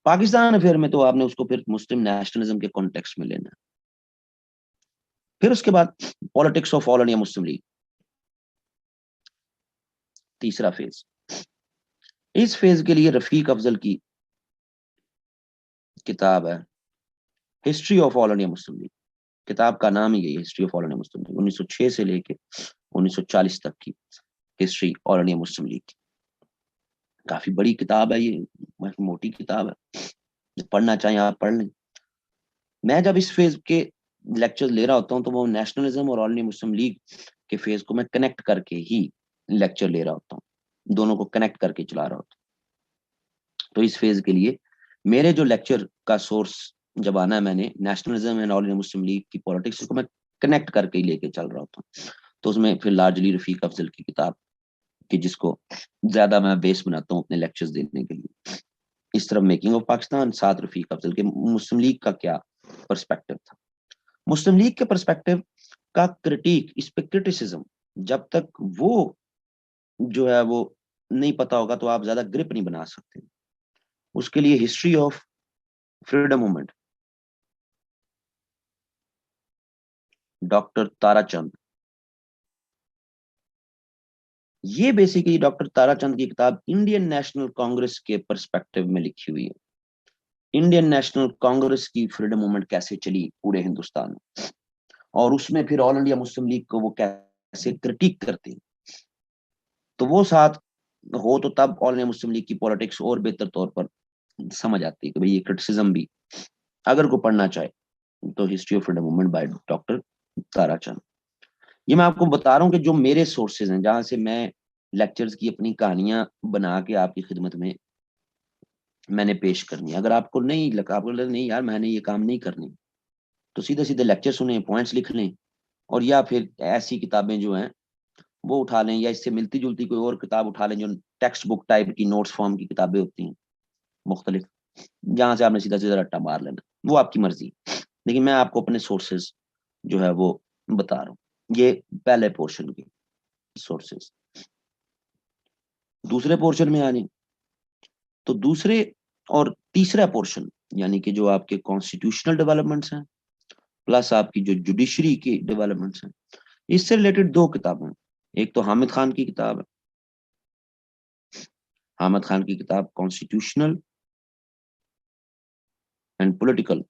पाकिस्तान अफेयर में तो आपने उसको फिर मुस्लिम नेशनलिज्म के कॉन्टेक्स्ट में लेना है। फिर उसके बाद politics of all India Muslim league, तीसरा फेज। इस फेज के लिए रफीक अफजल की किताब है history of all India Muslim league. किताब का नाम ही है history of all India Muslim league, 1906 से लेके 1940 तक की history all India Muslim league की। काफी बड़ी किताब है ये, मोटी किताब है, पढ़ना चाहें आप पढ़ लें। मैं जब इस फेज के लेक्चर ले रहा होता हूँ तो वो नेशनलिज्म और ऑल इंडिया मुस्लिम लीग के फेज को मैं कनेक्ट करके ही लेक्चर ले रहा होता हूँ, दोनों को कनेक्ट करके चला रहा होता हूँ। तो इस फेज के लिए मेरे जो लेक्चर का सोर्स जब आना है, मैंने nationalism and all India Muslim league की पॉलिटिक्स को मैं कनेक्ट करके ही लेके चल रहा होता हूँ। तो उसमें फिर लार्जली रफीक अफजल की किताब की, जिसको ज्यादा मैं बेस बनाता हूँ अपने लेक्चर्स देने के लिए। इस तरफ मेकिंग ऑफ पाकिस्तान, साथ रफीक अफजल के मुस्लिम लीग का क्या पर्सपेक्टिव था, मुस्लिम लीग के पर्सपेक्टिव का क्रिटिक, इस पे क्रिटिसिज्म, जब तक वो जो है वो नहीं पता होगा तो आप ज्यादा ग्रिप नहीं बना सकते। उसके लिए history of freedom movement, doctor Tarachand, ये बेसिकली डॉक्टर ताराचंद की किताब इंडियन नेशनल कांग्रेस के पर्सपेक्टिव में लिखी हुई है। इंडियन नेशनल कांग्रेस की फ्रीडम मूवमेंट कैसे चली पूरे हिंदुस्तान में, और उसमें फिर ऑल इंडिया मुस्लिम लीग को वो कैसे क्रिटिक करते हैं। तो वो साथ हो तो तब ऑल इंडिया मुस्लिम लीग की पॉलिटिक्स और बेहतर तौर पर समझ आती है कि भाई ये क्रिटिसिज्म भी अगर को पढ़ना चाहे तो history of freedom movement by doctor Tarachand. ये मैं आपको बता रहा हूँ कि जो मेरे सोर्सेज हैं, जहां से मैं लेक्चर्स की अपनी कहानियां बना के आपकी खिदमत में मैंने पेश करनी है। अगर आपको नहीं लगा, आपको लगा नहीं यार मैंने ये काम नहीं करनी, तो सीधे सीधे लेक्चर सुने, पॉइंट्स लिख लें, और या फिर ऐसी किताबें जो हैं वो उठा लें, या इससे मिलती जुलती कोई और किताब उठा लें जो टेक्स्ट बुक टाइप की नोट्स फॉर्म की किताबें होती हैं मुख्तलिफ, जहां से आपने सीधा सीधा रट्टा मार लेना, वो आपकी मर्जी। लेकिन मैं आपको अपने सोर्सेज जो है वो बता रहा हूँ। ये पहले पोर्शन के सोर्सेज। दूसरे पोर्शन में आ जाए तो दूसरे और तीसरा पोर्शन यानी कि जो आपके कॉन्स्टिट्यूशनल डेवलपमेंट्स हैं प्लस आपकी जो जुडिशरी की डेवलपमेंट्स हैं, इससे रिलेटेड दो किताबें। एक तो हामिद खान की किताब है, हामिद खान की किताब constitutional and political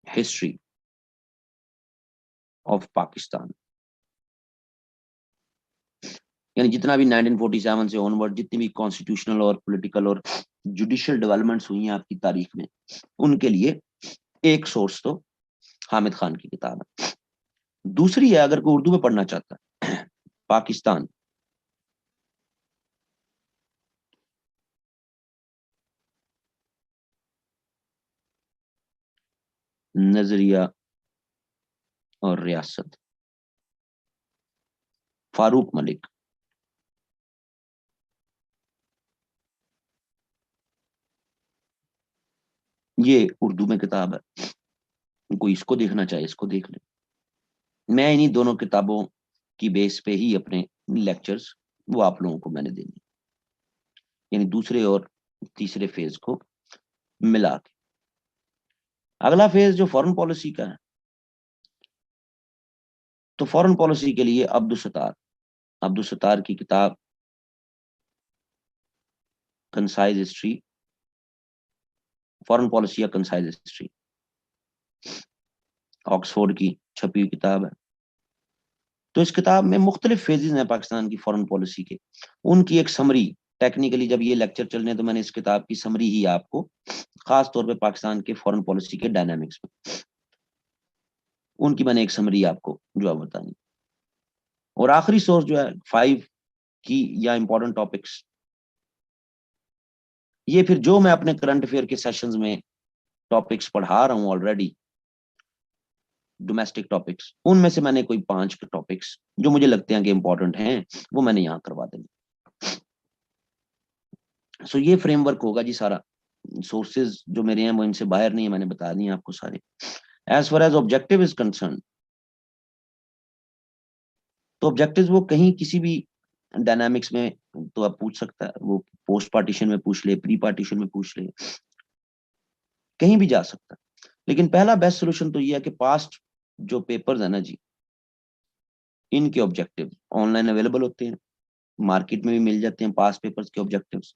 history of Pakistan. यानी जितना भी 1947 से ऑनवर्ड जितनी भी कॉन्स्टिट्यूशनल और पॉलिटिकल और जुडिशियल डेवलपमेंट्स हुई हैं आपकी तारीख में, उनके लिए एक सोर्स तो हामिद खान की किताब है। दूसरी है, अगर कोई उर्दू में पढ़ना चाहता है, पाकिस्तान, नजरिया और रियासत, फारूक मलिक। ये उर्दू में किताब है, कोई इसको देखना चाहे इसको देख ले। मैं इन्हीं दोनों किताबों की बेस पे ही अपने लेक्चर्स वो आप लोगों को मैंने देने, यानी दूसरे और तीसरे फेज को मिला के। अगला फेज जो फॉरेन पॉलिसी का है, तो फॉरेन पॉलिसी के लिए अब्दुल सत्तार की किताब कंसाइज हिस्ट्री, फॉरेन पॉलिसी या कंसाइज हिस्ट्री, ऑक्सफोर्ड की छपी हुई किताब है। तो इस किताब में मुख्तलिफ फेजेस हैं पाकिस्तान की फॉरेन पॉलिसी के, उनकी एक समरी। टेक्निकली जब ये लेक्चर चलने तो मैंने इस किताब की समरी ही आपको खास तौर पे पाकिस्तान के फॉरेन पॉलिसी के डायनामिक्स में उनकी मैंने एक समरी आपको जो है बतानी। और आखिरी सोर्स जो है 5 की या इंपॉर्टेंट टॉपिक्स, ये फिर जो मैं अपने करंट अफेयर के सेशंस में टॉपिक्स पढ़ा रहा हूँ ऑलरेडी, डोमेस्टिक टॉपिक्स, उनमें से मैंने कोई 5 टॉपिक्स जो मुझे लगते हैं कि इंपॉर्टेंट हैं वो मैंने यहाँ करवा देंगे। सो ये फ्रेमवर्क होगा जी सारा। सोर्सेज जो मेरे हैं वो इनसे बाहर नहीं है, मैंने बता दिए आपको सारे। As far as objective is concern, तो ऑब्जेक्टिव वो कहीं किसी भी डायनामिक्स में तो आप पूछ सकता है, वो पोस्ट पार्टीशन में पूछ ले, प्री पार्टीशन में पूछ ले, कहीं भी जा सकता है। लेकिन पहला बेस्ट सोल्यूशन तो ये है कि पास्ट जो पेपर्स है ना जी, इनके ऑब्जेक्टिव ऑनलाइन अवेलेबल होते हैं, मार्केट में भी मिल जाते हैं पास्ट पेपर्स के ऑब्जेक्टिव्स।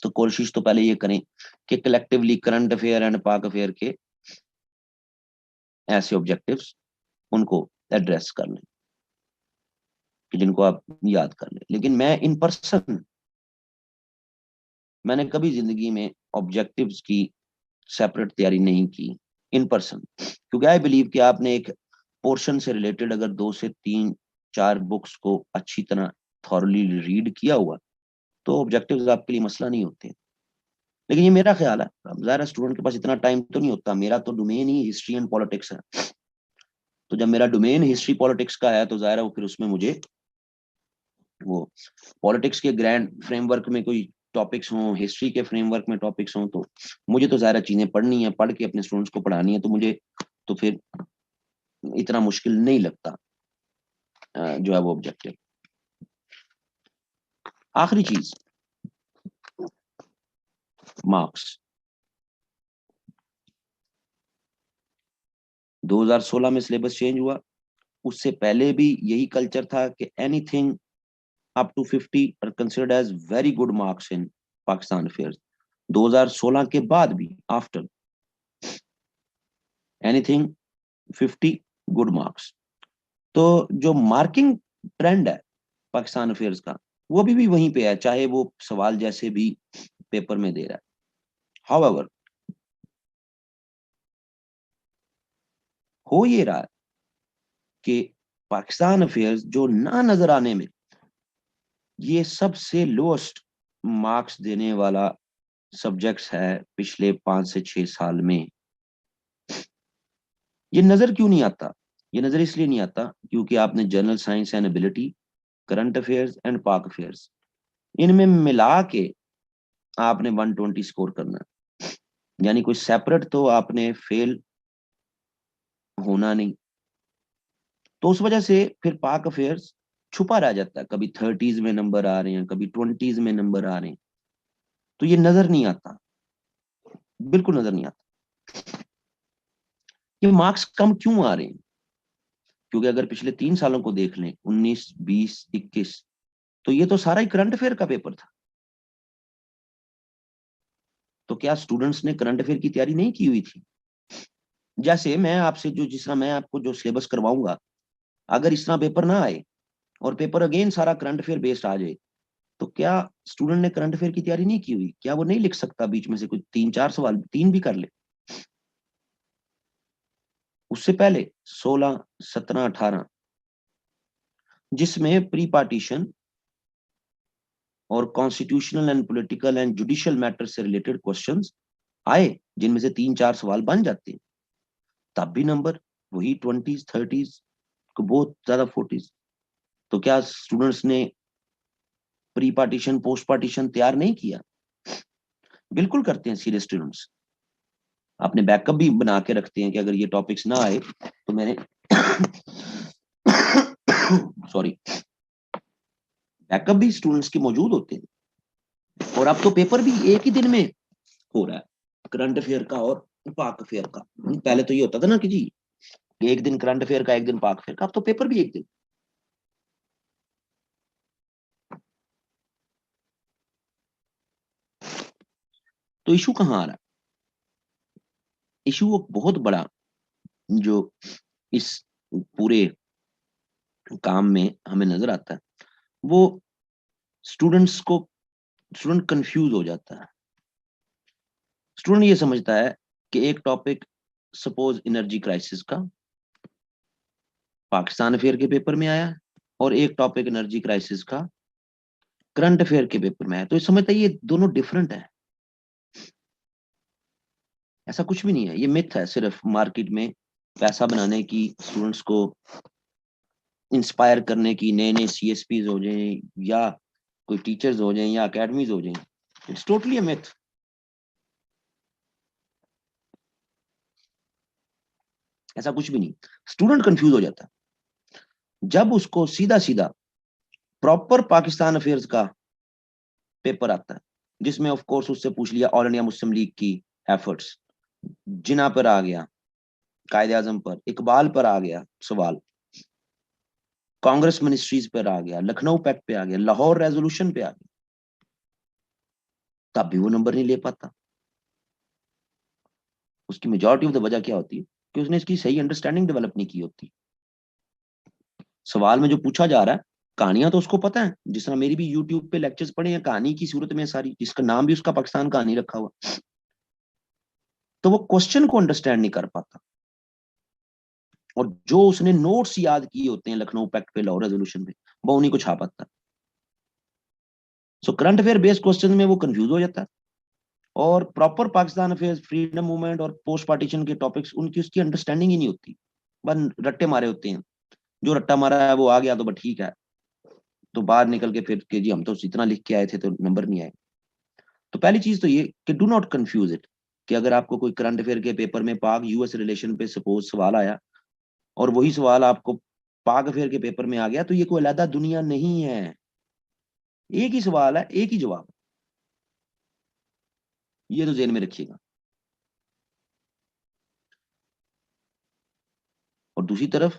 तो कोशिश तो पहले ये करें कि कलेक्टिवली करंट अफेयर एंड पाक अफेयर के ऐसे ऑब्जेक्टिव्स उनको एड्रेस कर लें कि जिनको आप याद कर लें। लेकिन मैं इन पर्सन मैंने कभी जिंदगी में ऑब्जेक्टिव्स की सेपरेट तैयारी नहीं की इन पर्सन, क्योंकि आई बिलीव कि आपने एक पोर्शन से रिलेटेड अगर 2 से 3 4 बुक्स को अच्छी तरह थॉरली रीड किया हुआ, तो ऑब्जेक्टिव्स आपके लिए मसला नहीं होते। लेकिन ये मेरा ख्याल है, अब ज़ाहिर स्टूडेंट के पास इतना टाइम तो नहीं होता, मेरा तो domain he history and politics है। तो जब मेरा डोमेन हिस्ट्री पॉलिटिक्स का है तो ज़ाहिर है वो फिर उसमें मुझे वो पॉलिटिक्स के ग्रैंड फ्रेमवर्क में कोई टॉपिक्स हों, हिस्ट्री के फ्रेमवर्क में टॉपिक्स हों, तो मुझे तो ज़्यादा चीज़ें पढ़नी है, पढ़ के अपने स्टूडेंट्स को पढ़ानी है, तो मुझे तो फिर इतना मुश्किल नहीं लगता जो है वो ऑब्जेक्टिव। आखिरी चीज, मार्क्स। 2016 में सिलेबस चेंज हुआ, उससे पहले भी यही कल्चर था कि anything up to 50 are considered as very good marks in Pakistan affairs. 2016 के बाद भी आफ्टर एनीथिंग 50 गुड मार्क्स। तो जो मार्किंग ट्रेंड है पाकिस्तान अफेयर्स का, वो भी वहीं पे है, चाहे वो सवाल जैसे भी पेपर में दे रहा है। हाउएवर हो ये रहा है कि पाकिस्तान अफेयर्स जो ना नजर आने में ये सबसे लोएस्ट मार्क्स देने वाला सब्जेक्ट्स है पिछले 5 से 6 साल में, ये नजर क्यों नहीं आता? ये नजर इसलिए नहीं आता क्योंकि आपने general science and ability, current affairs and पाक अफेयर्स, इनमें मिला के आपने 120 स्कोर करना है। यानी कोई सेपरेट तो आपने फेल होना नहीं। तो उस वजह से फिर पाक अफेयर्स छुपा रह जाता है, कभी 30s में नंबर आ रहे हैं, कभी 20s में नंबर आ रहे हैं, तो ये नजर नहीं आता, बिल्कुल नजर नहीं आता। ये मार्क्स कम क्यों आ रहे हैं? क्योंकि अगर पिछले 3 सालों को देख लें, 19, 20, 21, तो ये तो सारा ही करंट अफेयर का पेपर था। तो क्या स्टूडेंट्स ने करंट अफेयर की तैयारी नहीं की हुई थी? जैसे मैं आपसे जो, जिस तरह मैं आपको जो सिलेबस करवाऊंगा, अगर इस तरह पेपर ना आए और पेपर अगेन सारा करंट अफेयर बेस्ड आ जाए, तो क्या स्टूडेंट ने करंट अफेयर की तैयारी नहीं की हुई? क्या वो नहीं लिख सकता बीच में से कुछ 3-4 सवाल, 3 भी कर ले? उससे पहले 16, 17, 18, जिसमें प्री पार्टीशन और constitutional and political and judicial matter से रिलेटेड क्वेश्चंस आए, जिनमें से 3-4 सवाल बन जाते हैं, तब भी नंबर वही 20s, 30s, बहुत ज्यादा 40s। तो क्या स्टूडेंट्स ने प्री पार्टीशन, पोस्ट पार्टीशन तैयार नहीं किया? बिल्कुल करते हैं सीरियस स्टूडेंट्स। अपने बैकअप भी बना के रखते हैं कि अगर ये टॉपिक्स ना आए तो मैंने सॉरी, बैकअप भी स्टूडेंट्स के मौजूद होते हैं। और अब तो पेपर भी एक ही दिन में हो रहा है, करंट अफेयर का और पाक अफेयर का। पहले तो ये होता था ना कि जी एक दिन करंट अफेयर का, एक दिन पाक अफेयर का, अब तो पेपर भी एक दिन। तो इशू कहाँ आ रहा है? इशू वो बहुत बड़ा जो इस पूरे काम में हमें नजर आता है, वो स्टूडेंट्स को, स्टूडेंट कंफ्यूज हो जाता है। स्टूडेंट ये समझता है कि एक टॉपिक, सपोज एनर्जी क्राइसिस का, पाकिस्तान अफेयर के पेपर में आया, और एक टॉपिक एनर्जी क्राइसिस का करंट अफेयर के पेपर में आया, तो ये समझता है ये दोनों डिफरेंट है। ऐसा कुछ भी नहीं है, ये मिथ है, सिर्फ मार्केट में पैसा बनाने की, स्टूडेंट्स को इंस्पायर करने की, नए नए CSPs हो जाएं, या कोई टीचर्स हो जाएं, या अकेडमीज हो जाएं। It's totally a myth. ऐसा कुछ भी नहीं। स्टूडेंट कंफ्यूज हो जाता है जब उसको सीधा सीधा प्रॉपर पाकिस्तान अफेयर्स का पेपर आता है, जिसमें ऑफ कोर्स उससे पूछ लिया ऑल इंडिया मुस्लिम लीग की एफर्ट्स, जिना पर आ गया, कायदे आजम पर, इकबाल पर आ गया सवाल, कांग्रेस मिनिस्ट्रीज पर आ गया, लखनऊ पैक्ट पे आ गया, लाहौर रेजोल्यूशन पे आ गया, तब भी वो नंबर नहीं ले पाता। उसकी मेजोरिटी ऑफ द वजह क्या होती है कि उसने इसकी सही अंडरस्टैंडिंग डेवलप नहीं की होती। सवाल में जो पूछा जा रहा है, कहानियां तो उसको पता है, जिस तरह मेरी भी यूट्यूब पे लेक्चर्स पढ़े हैं कहानी की सूरत में सारी, जिसका नाम भी उसका पाकिस्तान कहानी रखा हुआ, तो वो क्वेश्चन को अंडरस्टैंड नहीं कर पाता। और जो उसने नोट्स याद किए होते हैं लखनऊ पैक्ट पे, लाहौर रेजोल्यूशन पे, वो उन्हीं को छापाता है। So current affair based question में वो कंफ्यूज हो जाता है, और proper Pakistan affairs, freedom movement और पोस्ट पार्टीशन के टॉपिक्स, उनकी उसकी अंडरस्टैंडिंग ही नहीं होती, बस रट्टे मारे होते हैं। जो रट्टा मारा है वो आ गया तो बस ठीक है, तो बाहर निकल के फिर के जी हम तो इतना लिख के आए थे तो नंबर नहीं आए। तो पहली चीज तो ये कि डू नॉट कंफ्यूज इट, कि अगर आपको कोई करंट अफेयर के पेपर में पाक US रिलेशन पे सपोज सवाल आया, और वही सवाल आपको पाक अफेयर के पेपर में आ गया, तो ये कोई अलग दुनिया नहीं है, एक ही सवाल है, एक ही जवाब। ये तो जेहन में रखिएगा। और दूसरी तरफ,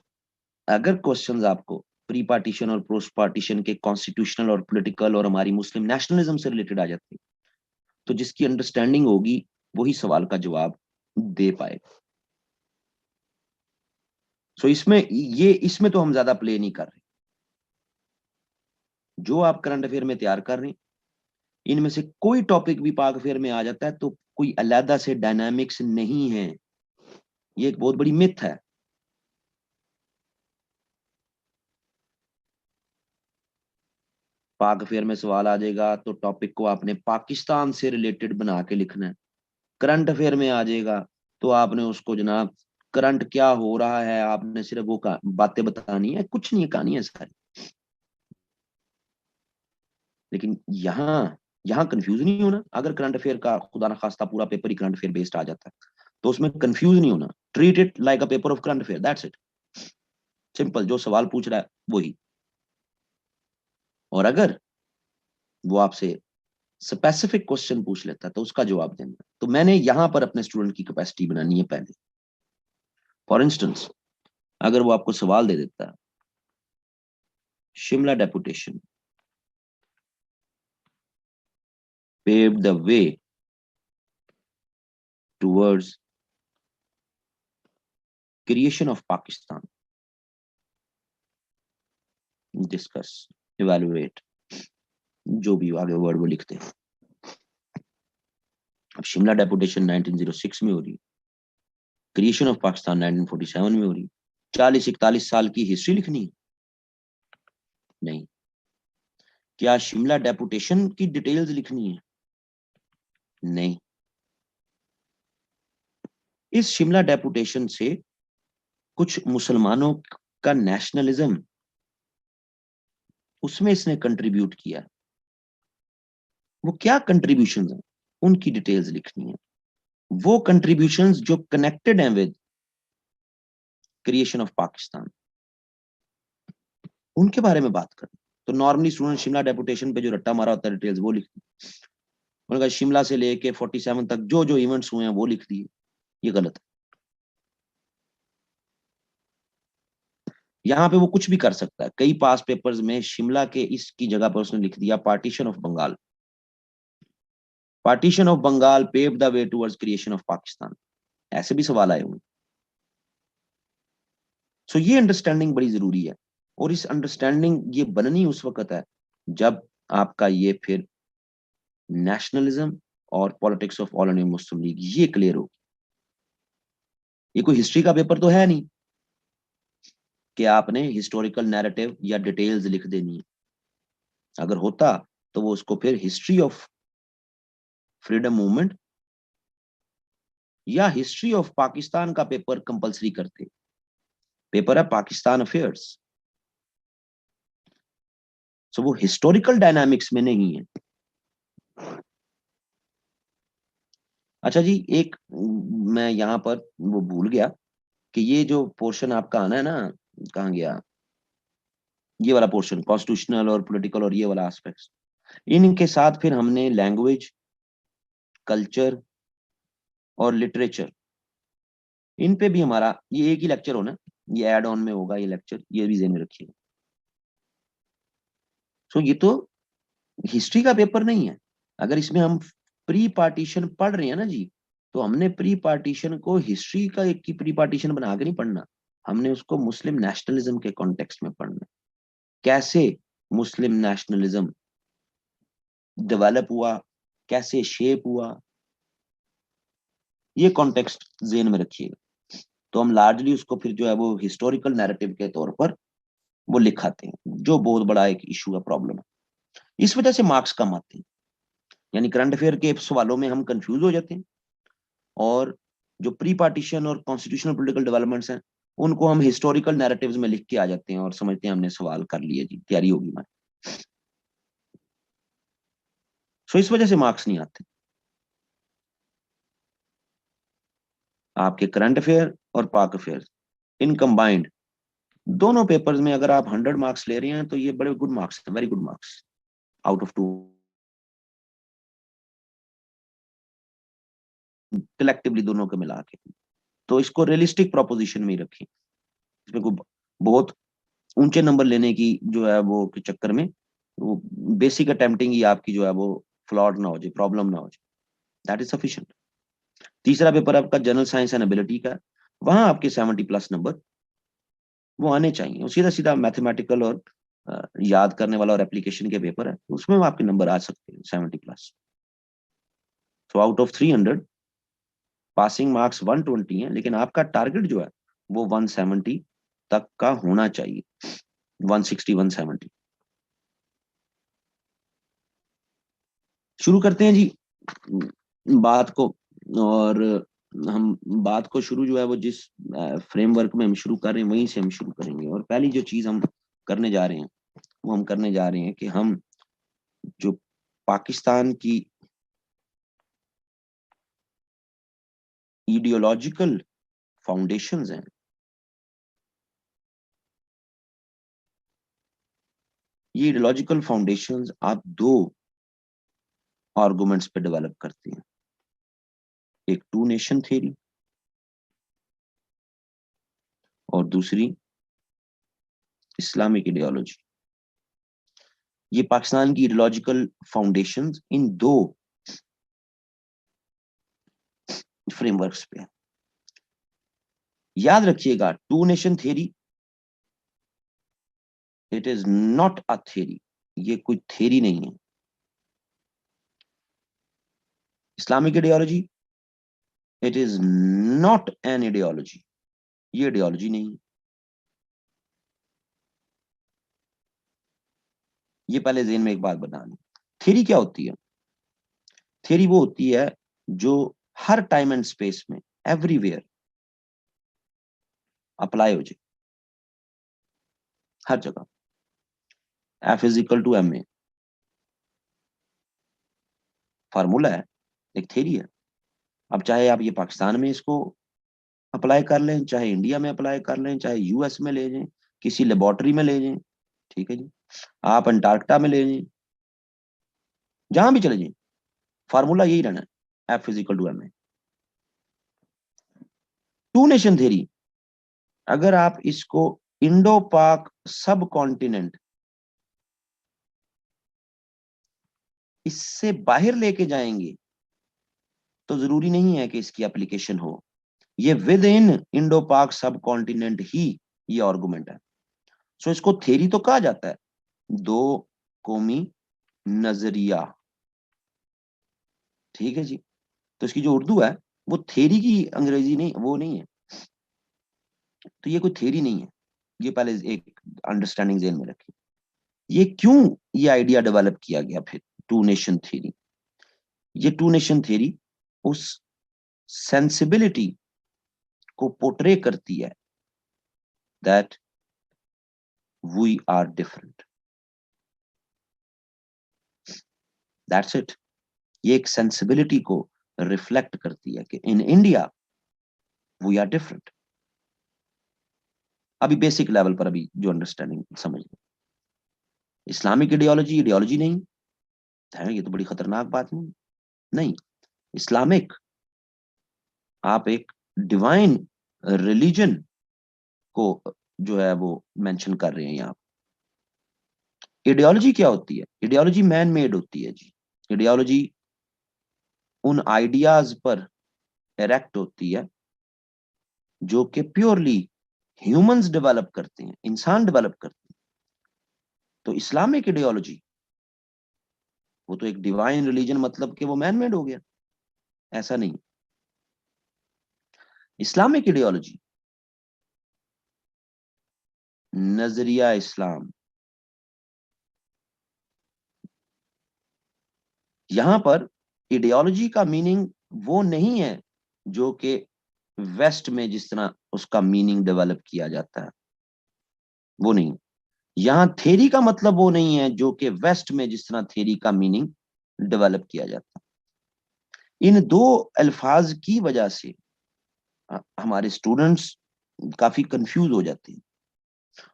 अगर क्वेश्चंस आपको प्री पार्टीशन और पोस्ट पार्टीशन के कॉन्स्टिट्यूशनल और पॉलिटिकल और हमारी मुस्लिम नेशनलिज्म से रिलेटेड आ जाते हैं, तो जिसकी अंडरस्टैंडिंग होगी वही सवाल का जवाब दे पाएगा। सो इसमें ये, इसमें तो हम ज्यादा प्ले नहीं कर रहे। जो आप करंट अफेयर में तैयार कर रहे हैं, इनमें से कोई टॉपिक भी पाक अफेयर में आ जाता है तो कोई अलग से डायनामिक्स नहीं है। ये एक बहुत बड़ी मिथ है। पाक अफेयर में सवाल आ जाएगा तो टॉपिक को आपने पाकिस्तान से रिलेटेड बना के लिखना है। करंट अफेयर में आ जाएगा तो आपने उसको जनाब, करंट क्या हो रहा है, आपने सिर्फ वो बातें बतानी है, कुछ नहीं है, कहानी है सारी। लेकिन यहाँ यहाँ कंफ्यूज नहीं होना। अगर करंट अफेयर का खुदा ना खास्ता पूरा पेपर ही करंट अफेयर बेस्ड आ जाता है, तो उसमें कंफ्यूज नहीं होना, treat it like a paper of current affair, that's it, simple, जो सवाल पूछ रहा है वही। और अगर वो आपसे स्पेसिफिक क्वेश्चन पूछ लेता है तो उसका जवाब देना। तो मैंने यहां पर अपने स्टूडेंट की कैपेसिटी बनानी है पहले। फॉर इंस्टेंस, अगर वो आपको सवाल दे देता है, Shimla deputation paved the way towards creation of Pakistan, discuss, evaluate, जो भी आगे वर्ड वो लिखते हैं। अब शिमला डेपुटेशन 1906 में हो रही, क्रिएशन ऑफ पाकिस्तान 1947 में हो रही, 40-41 साल की हिस्ट्री लिखनी है? नहीं। क्या शिमला डेपुटेशन की डिटेल्स लिखनी है? नहीं। इस शिमला डेपुटेशन से कुछ मुसलमानों का नेशनलिज्म, उसमें इसने कंट्रीब्यूट किया, वो क्या कंट्रीब्यूशन है, उनकी डिटेल्स लिखनी है। वो कंट्रीब्यूशंस जो कनेक्टेड हैं विद क्रिएशन ऑफ पाकिस्तान, उनके बारे में बात करें। तो नॉर्मली स्टूडेंट शिमला डेपुटेशन पे जो रट्टा मारा होता है डिटेल्स वो लिखते हैं, उनका शिमला से लेके 47 तक जो जो इवेंट्स हुए हैं वो लिख दिए, ये गलत है। यहाँ पे वो कुछ भी कर सकता है। कई पास पेपर्स में शिमला के इसकी जगह पर उसने लिख दिया partition of Bengal, partition of Bengal pave the way towards creation of Pakistan, ऐसे भी सवाल आए हुए। सो ये अंडरस्टैंडिंग बड़ी जरूरी है, और इस अंडरस्टैंडिंग ये बननी उस वक्त है जब आपका ये फिर नेशनलिज्म और politics of all India Muslim league ये क्लियर हो। ये कोई हिस्ट्री का पेपर तो है नहीं कि आपने हिस्टोरिकल नैरेटिव या डिटेल्स लिख देनी है। अगर होता तो वो उसको फिर हिस्ट्री ऑफ फ्रीडम मूवमेंट या हिस्ट्री ऑफ पाकिस्तान का पेपर कंपलसरी करते। पेपर है पाकिस्तान अफेयर्स, सो वो हिस्टोरिकल डायनामिक्स में नहीं है। अच्छा जी, एक मैं यहाँ पर वो भूल गया कि ये जो पोर्शन आपका आना है ना, कहाँ गया, ये वाला पोर्शन कॉन्स्टिट्यूशनल और पॉलिटिकल और ये वाला एस्पेक्ट्स, इनके साथ फिर हमने लैंग्वेज, कल्चर और लिटरेचर, इन पे भी हमारा ये एक ही लेक्चर होना, ये एड ऑन में होगा ये लेक्चर, ये भी ध्यान में रखिएगा। सो ये तो हिस्ट्री का पेपर नहीं है। अगर इसमें हम प्री पार्टीशन पढ़ रहे हैं ना जी, तो हमने प्री पार्टीशन को हिस्ट्री का एक की प्री पार्टीशन बना के नहीं पढ़ना, हमने उसको मुस्लिम नेशनलिज्म के कॉन्टेक्स्ट में पढ़ना। कैसे मुस्लिम नेशनलिज्म डेवलप हुआ, कैसे शेप हुआ, ये कॉन्टेक्स्ट जेन में रखिएगा। तो हम लार्जली उसको फिर जो है वो हिस्टोरिकल नैरेटिव के तौर पर वो लिखाते हैं, जो बहुत बड़ा एक इशू का प्रॉब्लम है। इस वजह से मार्क्स कम आते हैं, यानी करंट अफेयर के सवालों में हम कंफ्यूज हो जाते हैं, और जो प्री पार्टीशन और कॉन्स्टिट्यूशनल पॉलिटिकल डेवलपमेंट्स हैं उनको हम हिस्टोरिकल नैरेटिव्स में लिख के आ जाते हैं और समझते हैं हमने सवाल कर लिया जी, तैयारी होगी हमारी। सो इस वजह से मार्क्स नहीं आते। आपके करंट अफेयर और पाक अफेयर इन कंबाइंड दोनों पेपर्स में अगर आप 100 मार्क्स ले रहे हैं तो ये बड़े गुड मार्क्स हैं, very good marks out of 2 collectively दोनों को मिला के। तो इसको रियलिस्टिक प्रोपोजिशन में ही रखें, इसमें कोई बहुत ऊंचे नंबर लेने की जो है वो के चक्कर में वो बेसिक अटेम्प्टिंग ही आपकी जो है वो फ्लॉड ना हो जाए, प्रॉब्लम ना हो जाए, दैट इज सफिशिएंट। तीसरा पेपर आपका जनरल साइंस एंड एबिलिटी का, वहां आपके 70+ नंबर वो आने चाहिए। और सीधा सीधा मैथमेटिकल और याद करने वाला और एप्लीकेशन के पेपर है, उसमें आपके नंबर आ सकते हैं 70+। तो आउट ऑफ 300 पासिंग मार्क्स 120 है, लेकिन आपका टारगेट जो है वो 170 तक का होना चाहिए, 160 170। शुरू करते हैं जी बात को। और हम बात को शुरू जो है वो जिस फ्रेमवर्क में हम शुरू कर रहे हैं वहीं से हम शुरू करेंगे। और पहली जो चीज हम करने जा रहे हैं वो हम करने जा रहे हैं कि हम जो पाकिस्तान की आइडियोलॉजिकल फाउंडेशंस हैं। ये आइडियोलॉजिकल फाउंडेशंस आप दो आर्गुमेंट्स पे डेवलप करते हैं, एक टू नेशन थ्योरी और दूसरी इस्लामिक आइडियोलॉजी। ये पाकिस्तान की आइडियोलॉजिकल फाउंडेशंस इन दो फ्रेमवर्क्स पे है। याद रखिएगा, two nation theory it is not a theory, ये कोई थ्योरी नहीं है। Islamic ideology it is not an ideology, ये आइडियोलॉजी नहीं है। ये पहले ज़हन में एक बात बनानी। थ्योरी क्या होती है? थ्योरी वो होती है जो हर टाइम एंड स्पेस में एवरीवेयर अप्लाई हो जाए, हर जगह। F is equal to M A formula है, एक थ्योरी है। अब चाहे आप ये पाकिस्तान में इसको अप्लाई कर लें, चाहे इंडिया में अप्लाई कर लें, चाहे यूएस में ले जाएं, किसी लेबोरेटरी में ले जाएं, ठीक है जी, आप अंटार्कटा में ले जाएं, जहां भी चले जाएं, फार्मूला यही रहना है, F is equal to M A. Two nation theory, अगर आप इसको इंडो पाक सब कॉन्टिनेंट इससे बाहर लेके जाएंगे तो जरूरी नहीं है कि इसकी एप्लीकेशन हो। ये विद इन इंडो पाक सब कॉन्टिनेंट ही ये आर्गुमेंट है। सो इसको थ्योरी तो कहा जाता है, दो कौमी नजरिया, ठीक है जी। तो इसकी जो उर्दू है वो थ्योरी की अंग्रेजी नहीं, वो नहीं है, तो ये कोई थ्योरी नहीं है। ये पहले एक अंडरस्टैंडिंग जेन में रखिए। ये क्यों ये आइडिया डेवलप किया गया फिर टू नेशन थ्योरी? ये टू नेशन थ्योरी उस सेंसिबिलिटी को पोर्ट्रे करती है that we are different, that's it. ये एक सेंसिबिलिटी को रिफ्लेक्ट करती है कि in India we are different. अभी बेसिक लेवल पर अभी जो अंडरस्टैंडिंग समझ लो, इस्लामिक आइडियोलॉजी आइडियोलॉजी नहीं है, ये तो बड़ी खतरनाक बात नहीं। नहीं, इस्लामिक आप एक डिवाइन रिलीजन को जो है वो मेंशन कर रहे हैं यहाँ। आइडियोलॉजी क्या होती है? आइडियोलॉजी मैन मेड होती है जी। आइडियोलॉजी उन आइडियाज पर इरेक्ट होती है जो कि प्योरली ह्यूमंस डेवलप करते हैं, इंसान डेवलप करते हैं। तो इस्लामिक आइडियोलॉजी वो तो एक डिवाइन रिलीजन, मतलब कि वो मैन मेड हो गया, ऐसा नहीं। इस्लामिक आइडियोलॉजी नजरिया इस्लाम, यहां पर आइडियोलॉजी का मीनिंग वो नहीं है जो कि वेस्ट में जिस तरह उसका मीनिंग डेवलप किया जाता है, वो नहीं। यहां थ्योरी का मतलब वो नहीं है जो कि वेस्ट में जिस तरह थ्योरी का मीनिंग डेवलप किया जाता है। इन दो अल्फाज की वजह से हमारे स्टूडेंट्स काफी कंफ्यूज हो जाते हैं।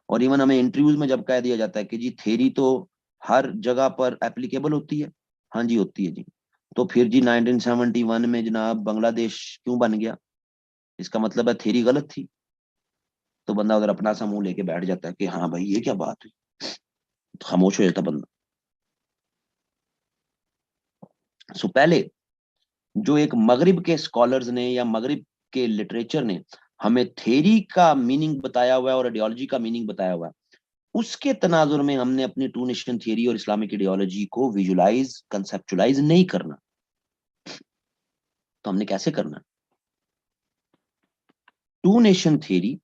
और इवन हमें इंटरव्यूज में जब कह दिया जाता है कि जी थ्योरी तो हर जगह पर एप्लीकेबल होती है, हाँ जी होती है जी, तो फिर जी 1971 में जनाब बांग्लादेश क्यों बन गया? इसका मतलब है थ्योरी गलत थी। तो बंदा उधर अपना सा मुंह लेके बैठ जाता है कि हाँ भाई ये क्या बात हुई, तो खामोश हो जाता बंदा। सो पहले जो एक मगरिब के स्कॉलर्स ने या मगरिब के लिटरेचर ने हमें थ्योरी का मीनिंग बताया हुआ है और आइडियोलॉजी का मीनिंग बताया हुआ है, उसके तनाजुर में हमने अपनी टू नेशन थ्योरी और इस्लामिक आइडियोलॉजी को विजुलाइज कंसेप्चुलाइज नहीं करना। तो हमने कैसे करना? टू नेशन थ्योरी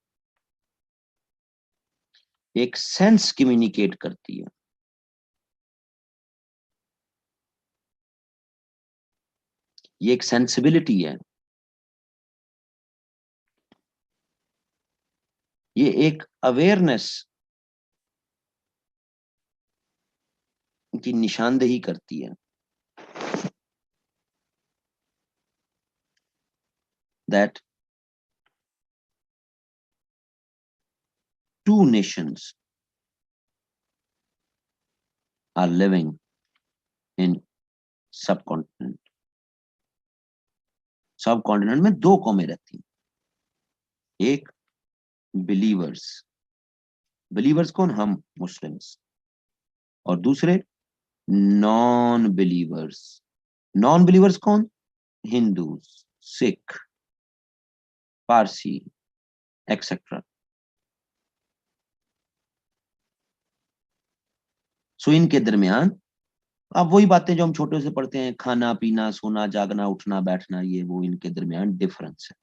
एक सेंस कम्युनिकेट करती है, ये एक सेंसिबिलिटी है, ये एक अवेयरनेस की निशानदेही करती है। that two nations are living in subcontinent. Subcontinent में दो कौमें रहती हैं, एक बिलीवर्स, बिलीवर्स कौन, हम मुस्लिम्स, और दूसरे नॉन बिलीवर्स, नॉन बिलीवर्स कौन, हिंदू, सिख, पारसी एक्सेट्रा। सो इनके दरमियान अब वही बातें जो हम छोटे से पढ़ते हैं, खाना पीना सोना जागना उठना बैठना, ये वो इनके दरमियान डिफरेंस है।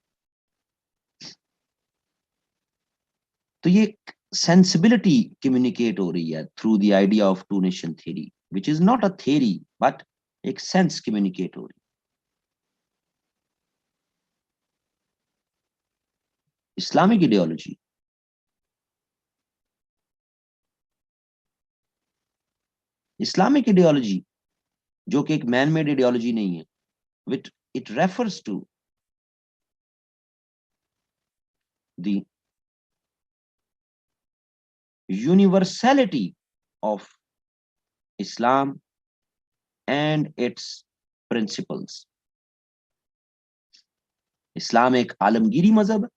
तो ये सेंसिबिलिटी कम्युनिकेट हो रही है through the idea of two nation theory, which is not a theory but एक सेंस कम्युनिकेट हो रही है। इस्लामिक आइडियोलॉजी, इस्लामिक आइडियोलॉजी जो कि एक मैन मेड आइडियोलॉजी नहीं है, which it refers to the universality of Islam and its principles. इस्लाम एक आलमगीरी मजहब है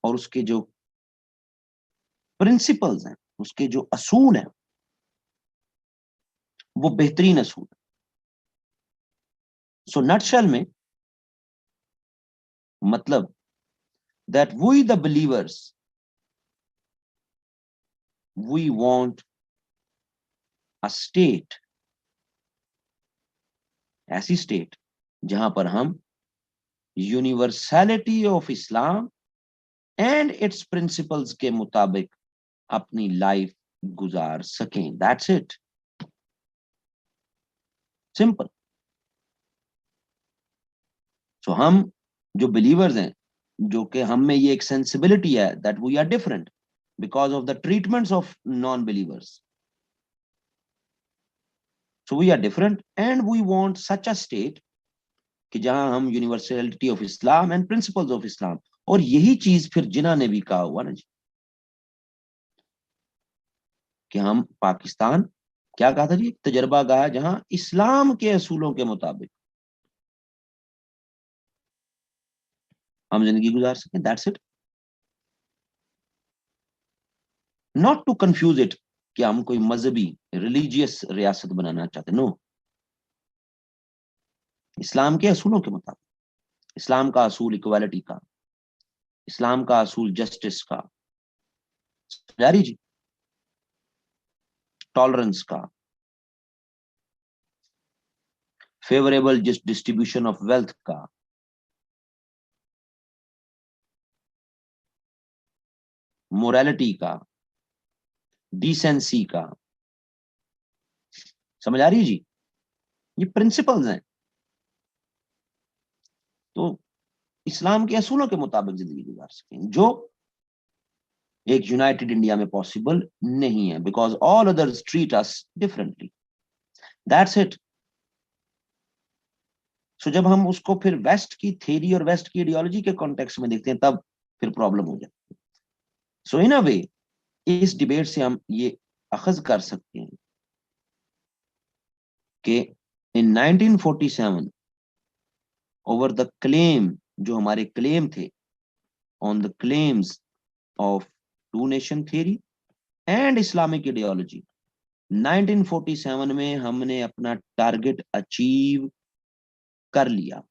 और उसके जो प्रिंसिपल्स हैं, उसके जो असूल हैं, वो बेहतरीन असूल है। सो नटशल में मतलब that we the believers, we want a state, ऐसी स्टेट जहां पर हम universality of Islam and its principles के मुताबिक अपनी लाइफ गुजार सकें। That's it, simple. सो हम जो बिलीवर्स हैं, जो कि हम में ये एक सेंसिबिलिटी है that we are different because of the treatments of non believers, so we are different and we want such a state कि जहां हम universality of Islam and principles of Islam, और यही चीज फिर जिन्ना ने भी कहा हुआ ना जी, कि हम पाकिस्तान, क्या कहा था जी, तजर्बा गाह जहां इस्लाम के असूलों के मुताबिक हम जिंदगी गुजार सकें। That's it, not to confuse it कि हम कोई मजहबी रिलीजियस रियासत बनाना चाहते, नो। इस्लाम के असूलों के मुताबिक, इस्लाम का असूल इक्वालिटी का, इस्लाम का असूल जस्टिस का, जारी जी, टॉलरेंस का, फेवरेबल डिस्ट्रीब्यूशन ऑफ वेल्थ का, मोरालिटी का, डिसेंसी का। समझ आ रही है जी, ये प्रिंसिपल्स हैं। तो इस्लाम के असूलों के मुताबिक जिंदगी गुजार सकें, जो एक यूनाइटेड इंडिया में पॉसिबल नहीं है, because all others treat us differently. That's it. So जब हम उसको फिर वेस्ट की थ्योरी और वेस्ट की आइडियोलॉजी के कॉन्टेक्स्ट में देखते हैं, तब फिर प्रॉब्लम हो जाती है। सो इन अ वे इस डिबेट से हम ये अखज कर सकते हैं कि इन 1947 ओवर द क्लेम, जो हमारे क्लेम थे on the claims of two nation theory and Islamic ideology, 1947 में हमने अपना टारगेट अचीव कर लिया।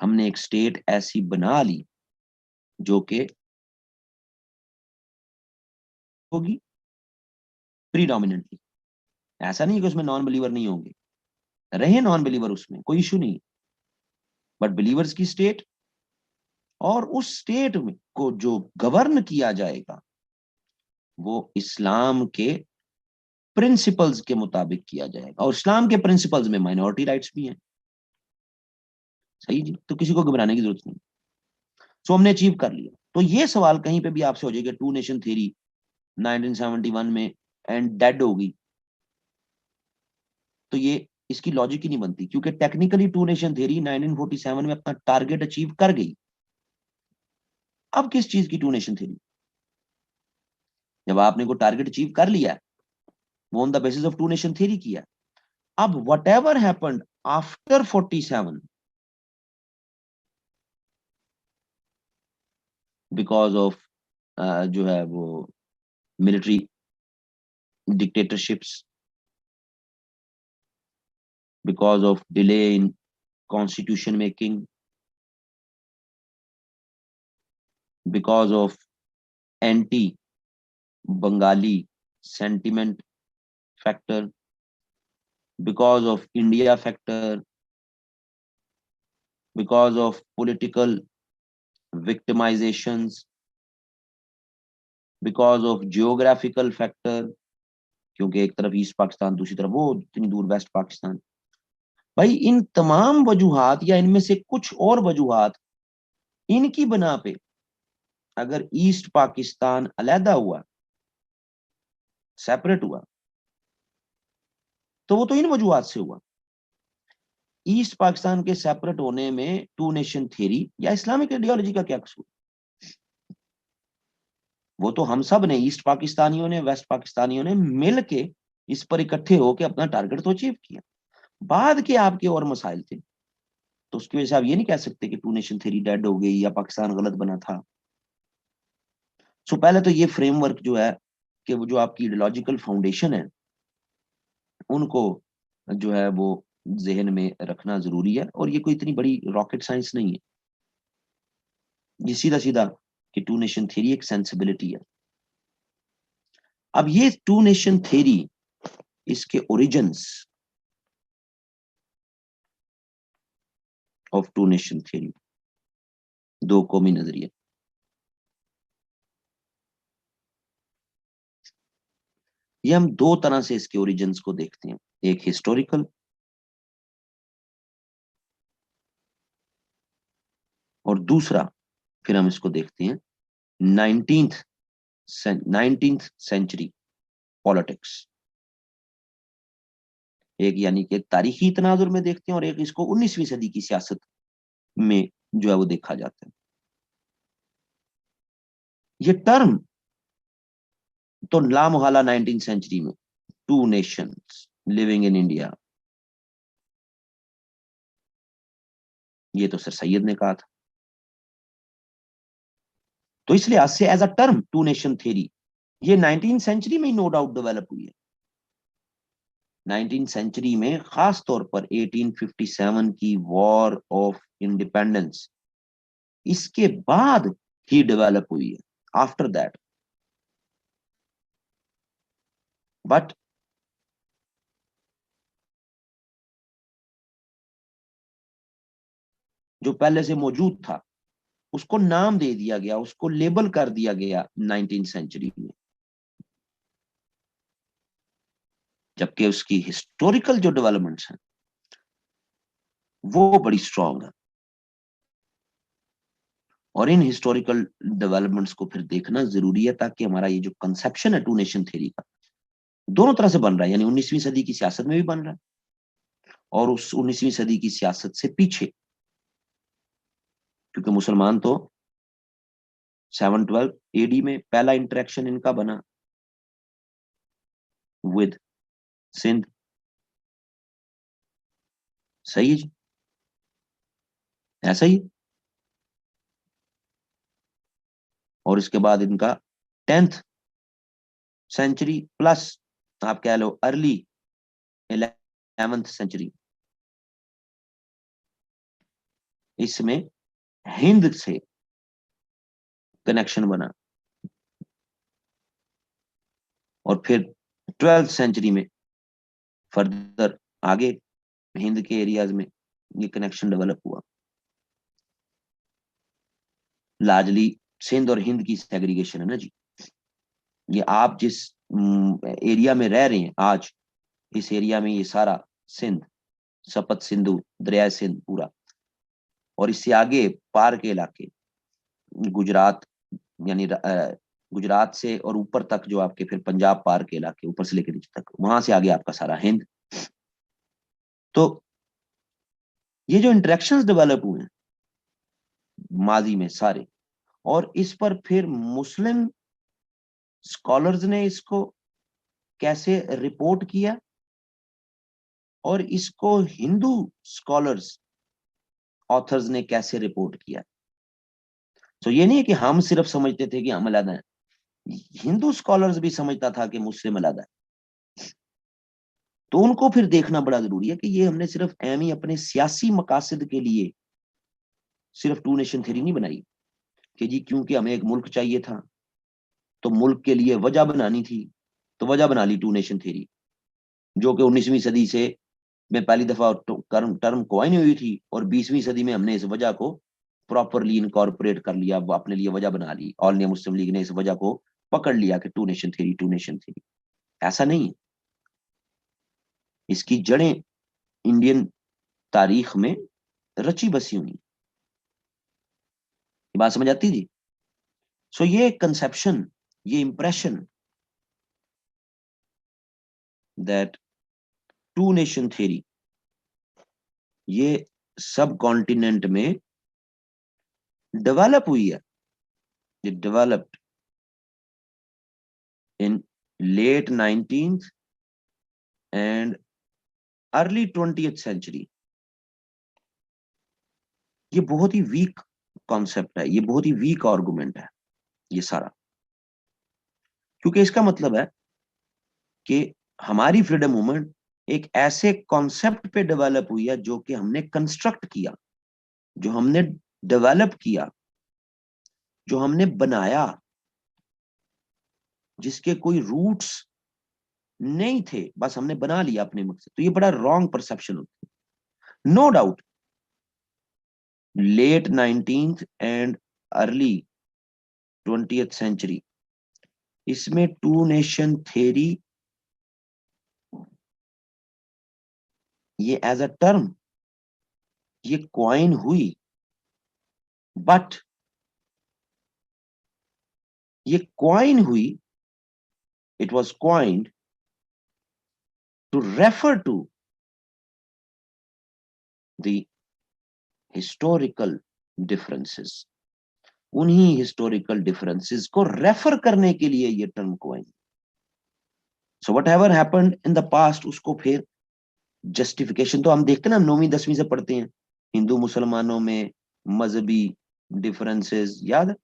हमने एक स्टेट ऐसी बना ली जो कि होगी प्रीडोमिनेंटली, ऐसा नहीं कि उसमें नॉन बिलीवर नहीं होंगे, रहे नॉन बिलीवर, उसमें कोई इशू नहीं, बट बिलीवर्स की स्टेट, और उस स्टेट में को जो गवर्न किया जाएगा वो इस्लाम के प्रिंसिपल्स के मुताबिक किया जाएगा, और इस्लाम के प्रिंसिपल्स में माइनॉरिटी राइट्स भी हैं। सही जी, तो किसी को घबराने की जरूरत नहीं। सो हमने अचीव कर लिया। तो ये सवाल कहीं पे भी आपसे हो जाएगा, टू नेशन थ्योरी 1971 में एंड डेड होगी, तो ये इसकी लॉजिक ही नहीं बनती, क्योंकि टेक्निकली टू नेशन थ्योरी 1947 में अपना टारगेट अचीव कर गई। अब किस चीज की टू नेशन थ्योरी? जब आपने को टारगेट अचीव कर लिया, वो on the basis of two nation theory किया। अब whatever happened after 47, because of जो है वो military dictatorships, because of delay in constitution making, because of anti Bengali sentiment factor, because of India factor, because of political victimizations, because of geographical factor, क्योंकि एक तरफ east Pakistan, दूसरी तरफ वो इतनी दूर वेस्ट पाकिस्तान। भाई इन तमाम वजूहात या इनमें से कुछ और वजूहात, इनकी बना पे अगर ईस्ट पाकिस्तान अलहदा हुआ, सेपरेट हुआ, तो वो तो इन वजूहात से हुआ। ईस्ट पाकिस्तान के सेपरेट होने में टू नेशन थ्योरी या इस्लामिक आइडियोलॉजी का क्या कसूर? वो तो हम सब ने, ईस्ट पाकिस्तानियों ने, वेस्ट पाकिस्तानियों ने मिल के इस पर इकट्ठे होकर अपना टारगेट तो अचीव किया। बाद के आपके और मसाइल थे, तो उसकी वजह से आप ये नहीं कह सकते कि टू नेशन थ्योरी डेड हो गई या पाकिस्तान गलत बना था। सो पहले तो ये फ्रेमवर्क जो है कि वो जो आपकी आइडियोलॉजिकल फाउंडेशन है, उनको जो है वो जहन में रखना जरूरी है। और ये कोई इतनी बड़ी रॉकेट साइंस नहीं है, ये सीधा सीधा कि टू नेशन थ्योरी एक सेंसिबिलिटी है। अब ये टू नेशन थ्योरी, इसके origins of two nation theory, दो कौमी नजरिया। ये हम दो तरह से इसके ओरिजिन्स को देखते हैं, एक हिस्टोरिकल और दूसरा फिर हम इसको देखते हैं 19th सेंचुरी पॉलिटिक्स। एक यानी कि तारीखी तनाजुर में देखते हैं और एक इसको 19वीं सदी की सियासत में जो है वो देखा जाता है। ये टर्म तो लामोहला 19th सेंचुरी में two nations living in India, ये तो सर सैयद ने कहा था। तो इसलिए आज से as a term two nation theory ये 19th सेंचुरी में ही नो डाउट डेवलप हुई है। 19th सेंचुरी में खास तौर पर 1857 की वॉर ऑफ इंडिपेंडेंस, इसके बाद ही डेवलप हुई है, आफ्टर दैट। बट जो पहले से मौजूद था उसको नाम दे दिया गया, उसको लेबल कर दिया गया 19th सेंचुरी में, जबकि उसकी हिस्टोरिकल जो डेवलपमेंट्स हैं वो बड़ी स्ट्रांग है। और इन हिस्टोरिकल डेवलपमेंट्स को फिर देखना जरूरी है, ताकि हमारा ये जो कंसेप्शन है टू नेशन थ्योरी का दोनों तरह से बन रहा है, यानी 19वीं सदी की सियासत में भी बन रहा है और उस 19वीं सदी की सियासत से पीछे, क्योंकि मुसलमान तो 712 एडी में पहला इंटरेक्शन इनका बना विद सिंध। सही है जी, ऐसा ही। और इसके बाद इनका 10th सेंचुरी प्लस आप कह लो अर्ली 11th सेंचुरी, इसमें हिंद से कनेक्शन बना। और फिर 12th सेंचुरी में फर्दर आगे हिंद के एरियाज में ये कनेक्शन डेवलप हुआ। लार्जली सिंध और हिंद की सेग्रीगेशन है ना जी। ये आप जिस एरिया में रह रहे हैं आज, इस एरिया में ये सारा सिंध, सपत सिंधु दरिया सिंध पूरा, और इससे आगे पार के इलाके गुजरात, यानी गुजरात से और ऊपर तक जो आपके फिर पंजाब पार के इलाके ऊपर से लेकर नीचे तक, वहां से आगे आपका सारा हिंद। तो ये जो इंटरेक्शंस डेवलप हुए हैं माजी में सारे, और इस पर फिर मुस्लिम स्कॉलर्स ने इसको कैसे रिपोर्ट किया, और इसको हिंदू स्कॉलर्स ऑथर्स ने कैसे रिपोर्ट किया। तो ये नहीं है कि हम सिर्फ समझते थे कि हम अलग हैं, हिंदू स्कॉलर्स भी समझता था कि मुस्लिम अलग है। तो उनको फिर देखना बड़ा जरूरी है कि ये हमने सिर्फ एम ही अपने सियासी मकासद के लिए सिर्फ टू नेशन थ्योरी नहीं बनाई कि जी क्योंकि हमें एक मुल्क चाहिए था तो मुल्क के लिए वजह बनानी थी, तो वजह बना ली टू नेशन थ्योरी, जो कि 19वीं सदी से में पहली दफा टर्म कॉइन हुई थी, और 20वीं सदी में हमने इस वजह को प्रॉपरली इनकॉर्पोरेट कर लिया, अपने लिए वजह बना ली। ऑल इंडिया मुस्लिम लीग ने इस वजह को पकड़ लिया कि two nation theory, two nation theory. ऐसा नहीं है, इसकी जड़ें इंडियन तारीख में रची बसी हुई। ये बात समझ आती जी? सो ये कंसेप्शन, ये impression that two nation theory ये सब कॉन्टिनेंट में डेवलप हुई है, ये developed in late 19th and early 20th century. ये बहुत ही वीक कॉन्सेप्ट है, ये बहुत ही वीक आर्गुमेंट है ये सारा, क्योंकि इसका मतलब है कि हमारी फ्रीडम मूवमेंट एक ऐसे कॉन्सेप्ट पे डेवलप हुई है जो कि हमने कंस्ट्रक्ट किया, जो हमने डेवलप किया, जो हमने बनाया, जिसके कोई रूट्स नहीं थे, बस हमने बना लिया अपने मकसद। तो ये बड़ा रॉन्ग परसेप्शन होता है। No doubt late 19th and early 20th century, इसमें टू नेशन थ्योरी ये एज अ टर्म ये क्वाइन हुई, बट ये क्वाइन हुई, it was coined to refer to the historical differences. उन्हीं हिस्टोरिकल डिफरेंसेस को रेफर करने के लिए ये term coin. So whatever happened in the past, उसको फिर जस्टिफिकेशन तो हम देखते हैं ना, 9वीं 10वीं से पढ़ते हैं, हिंदू मुसलमानों में मजहबी डिफरेंसेस याद है,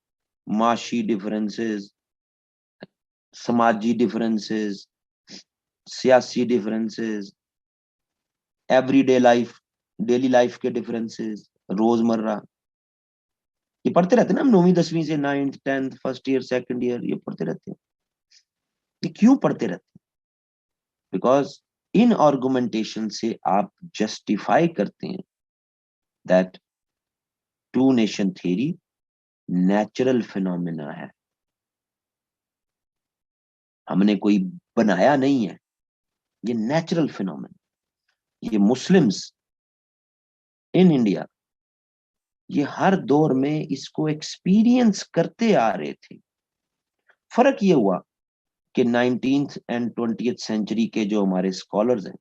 माशी डिफरेंसेस, समाजी डिफरेंसेस, सियासी differences, everyday life, daily life के डिफरेंसेस, रोजमर्रा, ये पढ़ते रहते हैं ना हम 9वीं 10वीं से, 9th 10th first year second year, ये पढ़ते रहते हैं। ये क्यों पढ़ते रहते हैं? बिकॉज इन आर्गुमेंटेशन से आप जस्टिफाई करते हैं that two nation theory natural phenomena है, हमने कोई बनाया नहीं है, ये नेचुरल फिनोमिना। ये मुस्लिम्स इन इंडिया ये हर दौर में इसको एक्सपीरियंस करते आ रहे थे। फर्क ये हुआ कि 19th एंड 20th सेंचुरी के जो हमारे स्कॉलर्स हैं,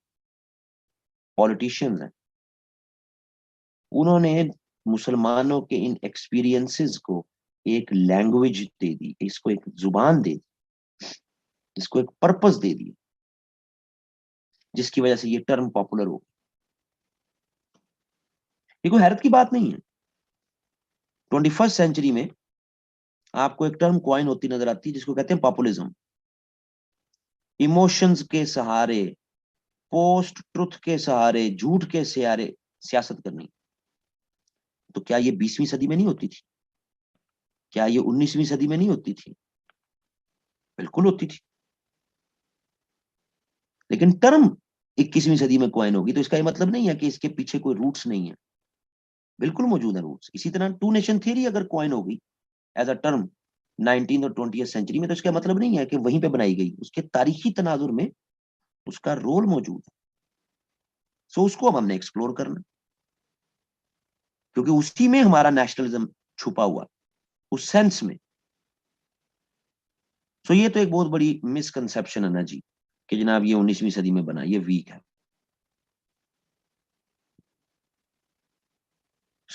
पॉलिटिशियंस हैं, उन्होंने मुसलमानों के इन एक्सपीरियंसेस को एक लैंग्वेज दे दी, इसको एक जुबान दे दी, इसको एक पर्पस दे दी, जिसकी वजह से ये टर्म पॉपुलर हो गई। ये कोई हैरत की बात नहीं है। 21st सेंचुरी में आपको एक टर्म क्वाइन होती नजर आती है जिसको कहते हैं पॉपुलिज्म। इमोशंस के सहारे, पोस्ट ट्रुथ के सहारे, झूठ के सहारे सियासत करनी। तो क्या ये 20वीं सदी में नहीं होती थी? क्या ये 19वीं सदी में नहीं होती थी? बिल्कुल होती थी। लेकिन टर्म 21वीं सदी में क्वाइन होगी तो इसका ये मतलब नहीं है कि इसके पीछे कोई रूट्स नहीं है, बिल्कुल मौजूद है रूट्स। इसी तरह टू नेशन थ्योरी अगर क्वाइन होगी एज अ टर्म 19th और 20th सेंचुरी में, तो इसका मतलब नहीं है कि वहीं पे बनाई गई, उसके तारीखी तनाजुर में उसका रोल मौजूद है। सो उसको अब हमने एक्सप्लोर करना, क्योंकि उसी में हमारा नेशनलिज्म छुपा हुआ, उस सेंस में। सो ये तो एक बहुत बड़ी मिसकंसेप्शन है ना जी, कि जनाब ये 19वीं सदी में बना, ये वीक है।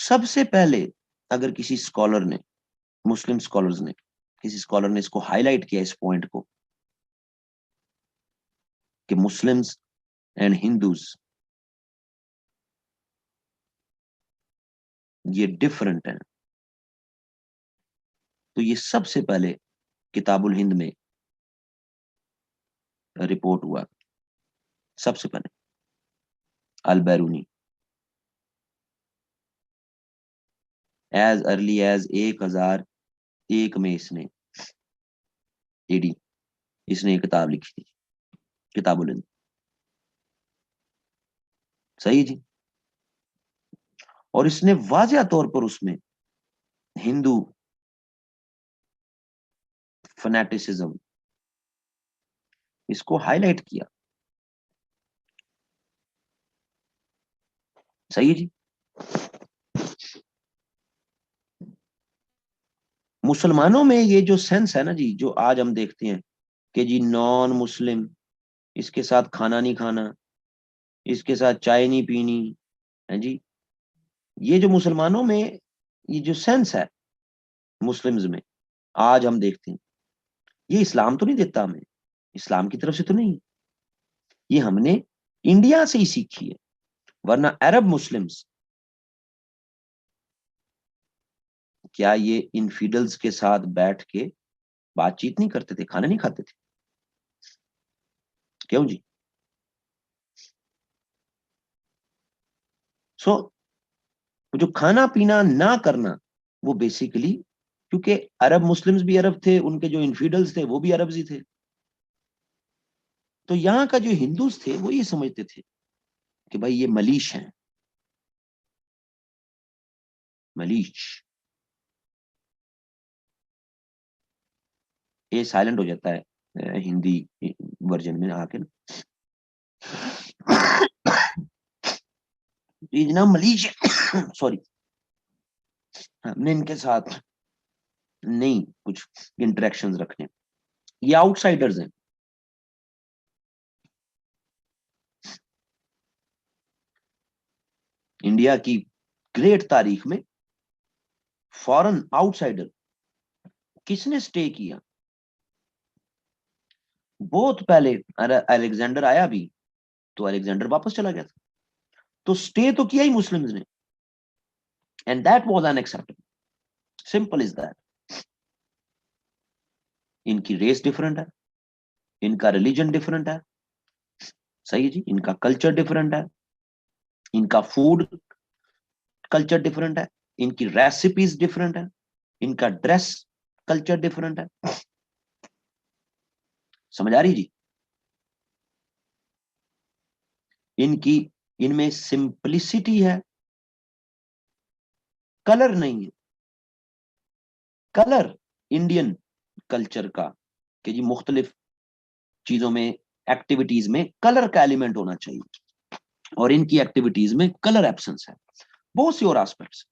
सबसे पहले अगर किसी स्कॉलर ने, मुस्लिम स्कॉलर्स ने, किसी स्कॉलर ने इसको हाईलाइट किया, इस पॉइंट को, कि मुस्लिम्स एंड हिंदूज ये डिफरेंट है, तो ये सबसे पहले किताबुल हिंद में रिपोर्ट हुआ, सबसे पहले अल बैरूनी, एज अर्ली एज 1001 में इसने एडी इसने ये किताब लिखी थी, किताबुल हिंद। सही जी। और इसने वाजिया तौर पर उसमें हिंदू फनेटिसिज्म इसको हाईलाइट किया। सही है जी। मुसलमानों में ये जो सेंस है ना जी, जो आज हम देखते हैं कि जी नॉन मुस्लिम, इसके साथ खाना नहीं खाना, इसके साथ चाय नहीं पीनी, है जी, ये जो मुसलमानों में ये जो सेंस है मुस्लिम्स में, आज हम देखते हैं, ये इस्लाम तो नहीं देता हमें, इस्लाम की तरफ से तो नहीं, ये हमने इंडिया से ही सीखी है। वरना अरब मुस्लिम्स क्या ये इनफिडल्स के साथ बैठ के बातचीत नहीं करते थे, खाना नहीं खाते थे? क्यों जी? सो जो खाना पीना ना करना, वो बेसिकली, क्योंकि अरब मुस्लिम्स भी अरब थे, उनके जो इनफिडल्स थे वो भी अरब ही थे, तो यहाँ का जो हिंदूज थे वो ये समझते थे कि भाई ये मलीश हैं, मलीश। ये साइलेंट हो जाता है हिंदी वर्जन में आके ना, ये जनाब मलीश सॉरी, हमने इनके साथ नहीं कुछ इंटरेक्शंस रखने, ये आउटसाइडर्स हैं। इंडिया की ग्रेट तारीख में फॉरेन आउटसाइडर किसने स्टे किया? बहुत पहले अलेक्जेंडर आया भी, तो अलेक्जेंडर वापस चला गया था, तो स्टे तो किया ही मुस्लिम्स ने, and that was unacceptable. Simple is that. इनकी रेस डिफरेंट है, इनका रिलीजन डिफरेंट है, सही है जी, इनका कल्चर डिफरेंट है, इनका फूड कल्चर डिफरेंट है, इनकी रेसिपीज डिफरेंट है, इनका ड्रेस कल्चर डिफरेंट है। समझ आ रही जी? इनकी, इनमें सिंपलिसिटी है, कलर नहीं है। कलर इंडियन कल्चर का, कि जी मुख्तलिफ चीजों में, एक्टिविटीज में कलर का एलिमेंट होना चाहिए, और इनकी एक्टिविटीज में कलर एब्सेंस है, बहुत सी और एस्पेक्ट्स।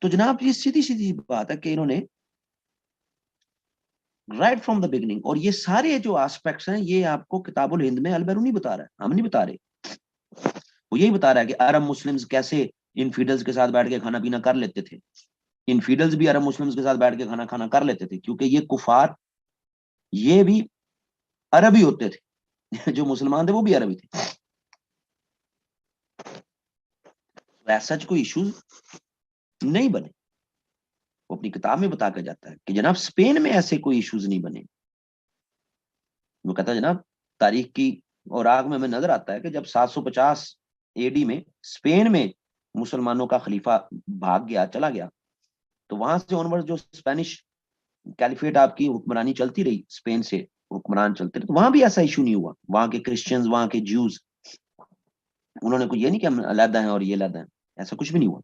तो जनाब ये सीधी सीधी बात है कि इन्होंने राइट फ्रॉम द बिगिनिंग, और ये सारे जो एस्पेक्ट्स हैं ये आपको किताबुल हिंद में अल बैरूनी बता रहा है, हम नहीं बता रहे। वो यही बता रहा है कि अरब मुस्लिम्स कैसे इनफिडल्स के साथ बैठ के खाना पीना कर लेते थे, इनफिडल्स भी अरब मुस्लिम्स के साथ बैठ के खाना खाना कर लेते थे, क्योंकि ये कुफार, ये भी अरबी होते थे जो मुसलमान थे वो भी अरबी थे। ऐसा कोई इश्यूज नहीं बने, वो अपनी किताब में बता के जाता है कि जनाब स्पेन में ऐसे कोई इश्यूज नहीं बने। वो कहता है जनाब तारीख की और आग में हमें नजर आता है कि जब 750 एडी में स्पेन में मुसलमानों का खलीफा भाग गया, चला गया, तो वहां से ऑनवर्ड जो स्पेनिश कैलिफेट आपकी हुक्मरानी चलती रही, स्पेन से हुक्मरान चलते रहे, तो वहां भी ऐसा इशू नहीं हुआ। वहां के क्रिश्चियंस, वहां के ज्यूज, उन्होंने कुछ ये नहीं कि हम अलहदा हैं और ये अलहदा है, ऐसा कुछ भी नहीं हुआ।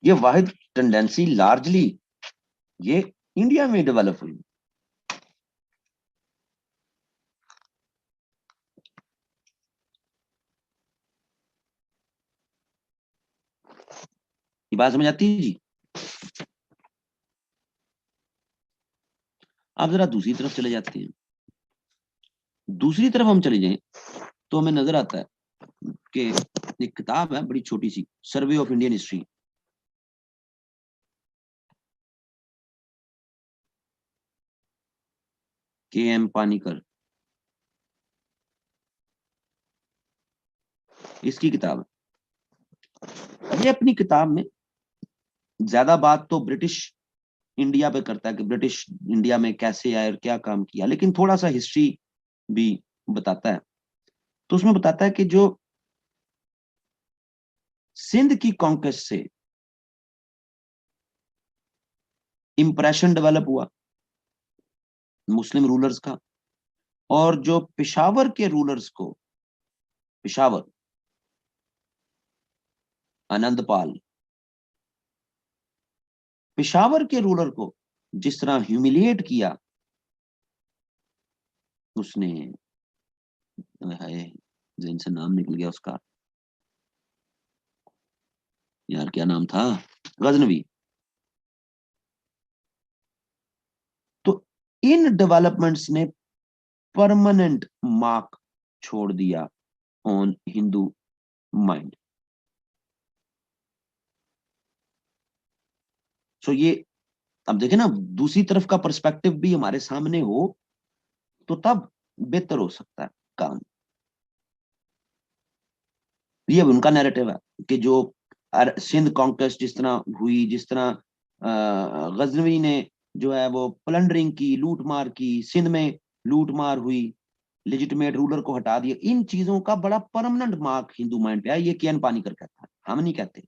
ये वाहिद टेंडेंसी लार्जली ये इंडिया में डेवलप हुई। ये बात समझ आती है जी? आप जरा दूसरी तरफ चले जाते हैं, दूसरी तरफ हम चले जाएं तो हमें नजर आता है के एक किताब है बड़ी छोटी सी, survey of Indian history. K M. Panikkar, इसकी किताब है। ये अपनी किताब में ज्यादा बात तो ब्रिटिश इंडिया पे करता है कि ब्रिटिश इंडिया में कैसे आए और क्या काम किया, लेकिन थोड़ा सा हिस्ट्री भी बताता है। तो उसमें बताता है कि जो सिंध की कॉन्क्वेस्ट से इंप्रेशन डेवलप हुआ मुस्लिम रूलर्स का, और जो पेशावर के रूलर्स को, पेशावर, आनंदपाल, पेशावर के रूलर को जिस तरह ह्यूमिलिएट किया उसने, है जिन से नाम निकल गया उसका, यार क्या नाम था, गजनवी। तो इन डेवलपमेंट्स ने परमानेंट मार्क छोड़ दिया ऑन हिंदू माइंड। सो ये, अब देखें ना, दूसरी तरफ का पर्सपेक्टिव भी हमारे सामने हो तो तब बेहतर हो सकता है काम। ये उनका नैरेटिव है कि जो सिंध कॉन्क्वेस्ट जिस तरह हुई, जिस तरह गजनवी ने जो है वो प्लंडरिंग की, लूट मार की, सिंध में लूट मार हुई, लेजिटिमेट रूलर को हटा दिया, इन चीजों का बड़ा परमानेंट मार्क हिंदू माइंड पे है। ये के.एन. पानीकर कहता है, हम नहीं कहते।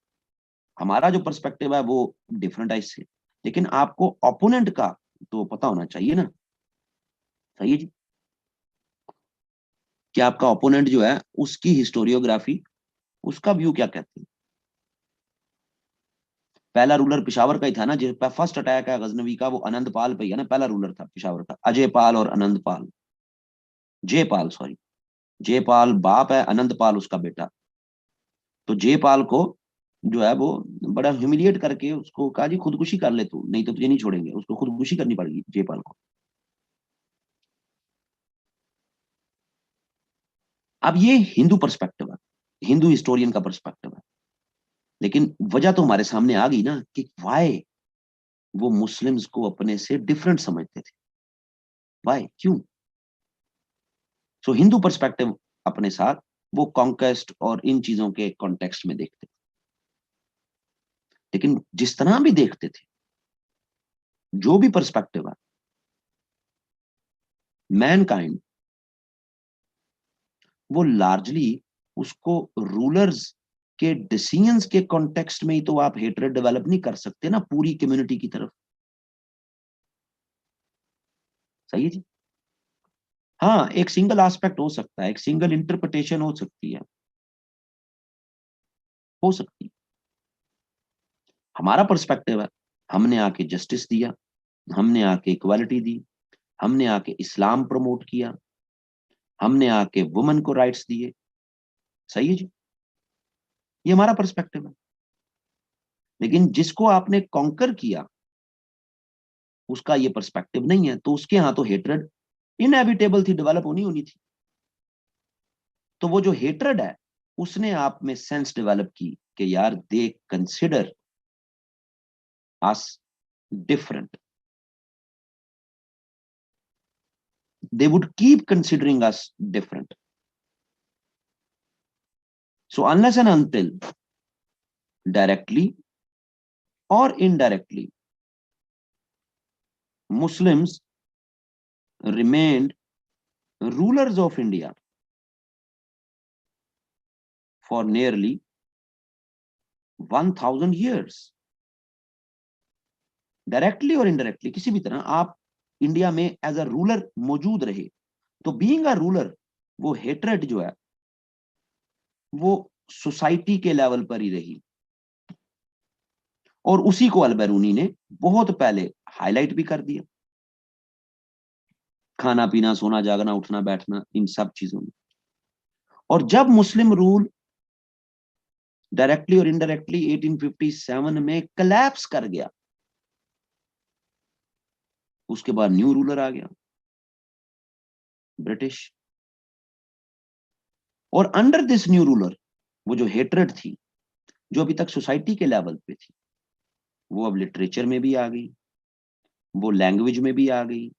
हमारा जो पर्सपेक्टिव है वो डिफरेंट है इससे, लेकिन आपको ओपोनेंट का तो पता होना चाहिए ना। सही है जी, कि आपका ओपोनेंट जो है उसकी हिस्टोरियोग्राफी, उसका व्यू क्या कहते हैं। पहला रूलर पिशावर का ही था ना, जिस पे फर्स्ट अटैक है गजनवी का, वो आनंदपाल पे ही है ना, पहला रूलर था पिशावर का, अजय पाल और आनंदपाल, जयपाल सॉरी, जयपाल बाप है, आनंदपाल उसका बेटा। तो जयपाल को जो है वो बड़ा ह्यूमिलिएट करके उसको कहा जी खुदकुशी कर ले तू, नहीं तो तुझे नहीं छोड़ेंगे, उसको खुदकुशी करनी पड़ेगी जयपाल को। अब ये हिंदू पर्सपेक्टिव है, हिंदू हिस्टोरियन का पर्सपेक्टिव है, लेकिन वजह तो हमारे सामने आ गई ना कि वाई वो मुस्लिम्स को अपने से डिफरेंट समझते थे, वाई, क्यों। सो हिंदू पर्सपेक्टिव अपने साथ वो कॉन्क्वेस्ट और इन चीजों के कॉन्टेक्स्ट में देखते, लेकिन जिस तरह भी देखते थे, जो भी पर्सपेक्टिव है, मैनकाइंड वो लार्जली उसको रूलर्स के डिसीजंस के कॉन्टेक्स्ट में ही, तो आप हेटरेड डेवलप नहीं कर सकते ना पूरी कम्युनिटी की तरफ। सही है जी। हाँ, एक सिंगल एस्पेक्ट हो सकता है, एक सिंगल इंटरप्रिटेशन हो सकती है, हो सकती है। हमारा पर्सपेक्टिव है, हमने आके जस्टिस दिया, हमने आके इक्वालिटी दी, हमने आके इस्लाम प्रमोट किया, हमने आके वुमेन को राइट्स दिए। सही है जी, ये हमारा पर्सपेक्टिव है। लेकिन जिसको आपने कॉन्कर किया उसका ये पर्सपेक्टिव नहीं है, तो उसके यहां तो हेट्रेड इनएविटेबल थी, डेवलप होनी होनी थी। तो वो जो हेट्रेड है उसने आप में सेंस डेवलप की कि यार they consider us different, they would keep considering us different. So unless and until directly or indirectly Muslims remained rulers of India for nearly 1000 years, directly और इनडायरेक्टली किसी भी तरह आप इंडिया में एज अ रूलर मौजूद रहे, तो being a ruler वो हेट्रेड जो है वो सोसाइटी के लेवल पर ही रही, और उसी को अल बैरूनी ने बहुत पहले हाईलाइट भी कर दिया, खाना पीना सोना जागना उठना बैठना इन सब चीजों में। और जब मुस्लिम रूल डायरेक्टली और इनडायरेक्टली 1857 में कलैप्स कर गया, उसके बाद न्यू रूलर आ गया, ब्रिटिश। और अंडर दिस न्यू रूलर वो जो हेट्रेड थी, जो अभी तक सोसाइटी के लेवल पे थी, वो अब लिटरेचर में भी आ गई, वो लैंग्वेज में भी आ गई,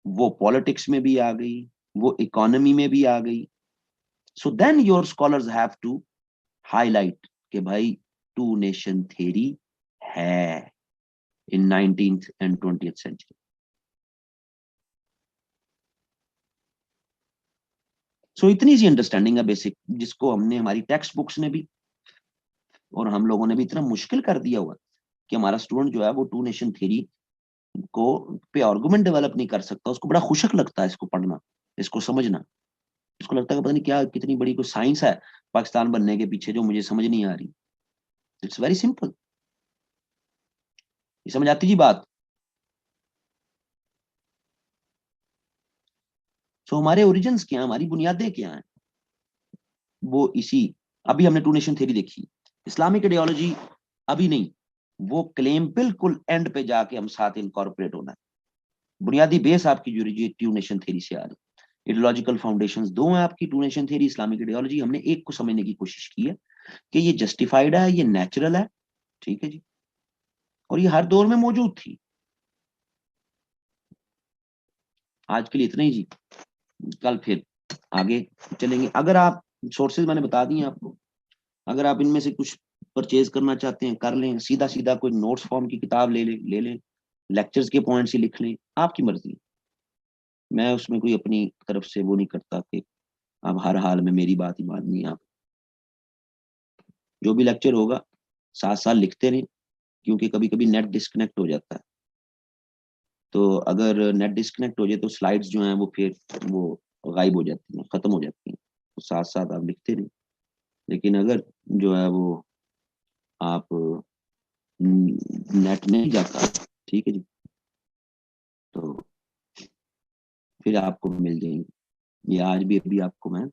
वो पॉलिटिक्स में भी आ गई, वो इकोनॉमी में भी आ गई. So then your scholars have to highlight कि भाई टू नेशन थ्योरी है इन 19th एंड 20th सेंचुरी. सो इतनी सी अंडरस्टैंडिंग है बेसिक, जिसको हमने हमारी टेक्स्ट बुक्स ने भी और हम लोगों ने भी इतना मुश्किल कर दिया हुआ कि हमारा स्टूडेंट जो है वो टू नेशन थ्योरी को पे आर्गुमेंट डेवलप नहीं कर सकता. उसको बड़ा खुशक लगता है इसको पढ़ना, इसको समझना. उसको लगता है कि पता नहीं क्या कितनी बड़ी कोई साइंस है पाकिस्तान बनने के पीछे जो मुझे समझ नहीं आ रही. It's very simple. ये समझ आती जी बात. सो हमारे ओरिजिन्स क्या हैं, हमारी बुनियादें क्या हैं, वो इसी. अभी हमने टू नेशन थ्योरी देखी. इस्लामिक आइडियोलॉजी अभी नहीं, वो क्लेम बिल्कुल एंड पे जाके हम साथ इनकॉर्पोरेट होना है. बुनियादी बेस आपकी जो टू नेशन थ्योरी से आ रही. आइडियोलॉजिकल फाउंडेशंस दो हैं आपकी, two nation theory, Islamic ideology. हमने एक को समझने की कोशिश की है कि ये जस्टिफाइड है, ये नेचुरल है, ठीक है जी, और ये हर दौर में मौजूद थी. आज के लिए इतना ही जी. कल फिर आगे चलेंगे. अगर आप सोर्सेज मैंने बता दिए आपको, अगर आप इनमें से कुछ परचेज करना चाहते हैं कर लें, सीधा सीधा कोई नोट्स फॉर्म की किताब ले लें, लेक्चर्स के पॉइंट्स ही लिख लें, आपकी मर्जी. मैं उसमें कोई अपनी तरफ से वो नहीं करता कि आप हर हाल में मेरी बात ही माननी है. आप जो भी लेक्चर होगा साथ साथ लिखते रहें, क्योंकि कभी कभी नेट डिस्कनेक्ट हो जाता है. तो अगर नेट डिस्कनेक्ट हो जाए तो स्लाइड्स जो हैं वो फिर वो गायब हो जाती हैं, खत्म हो जाती हैं. तो साथ साथ आप लिखते रहें. लेकिन अगर जो है वो आप नेट नहीं जाता, ठीक है जी, तो फिर आपको मिल जाएंगे. ये आज भी अभी आपको मैं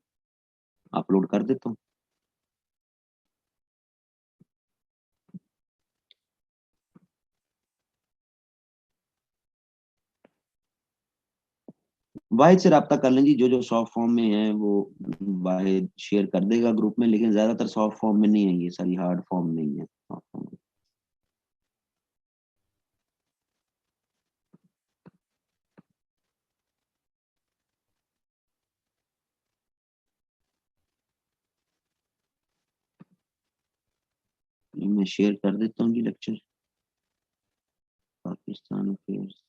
अपलोड कर देता हूँ. वाहिद से रब्ता कर लें जी. जो जो सॉफ्ट फॉर्म में है वो वाहिद शेयर कर देगा ग्रुप में, लेकिन ज्यादातर सॉफ्ट फॉर्म में नहीं है, ये सारी हार्ड फॉर्म नहीं है सॉफ्ट फॉर्म. मैं शेयर कर देता हूँ जी लेक्चर. पाकिस्तान अफेयर्स.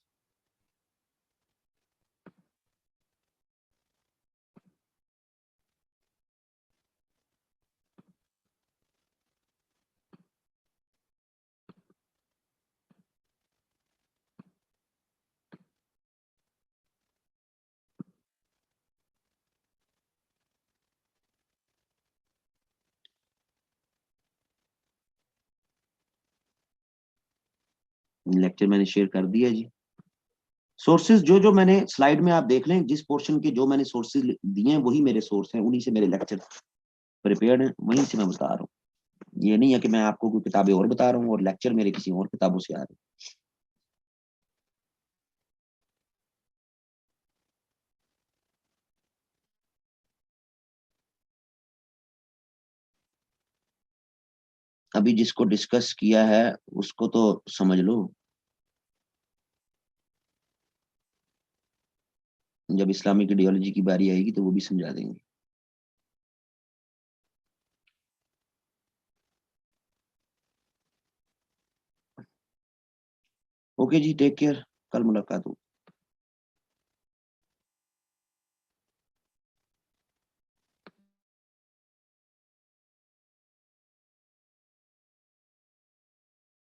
लेक्चर मैंने शेयर कर दिया जी. सोर्सेज जो जो मैंने स्लाइड में आप देख लें, जिस पोर्शन के जो मैंने सोर्सेज दिए हैं वही मेरे सोर्स हैं, उन्हीं से मेरे लेक्चर प्रिपेयर्ड हैं, वहीं से मैं बता रहा हूँ. ये नहीं है कि मैं आपको कोई किताबें और बता रहा हूँ और लेक्चर मेरे किसी और किताबों से आ रहे हैं. अभी जिसको डिस्कस किया है उसको तो समझ लो. जब इस्लामिक आइडियोलॉजी की बारी आएगी तो वो भी समझा देंगे. ओके जी, टेक केयर. कल मुलाकात होगी.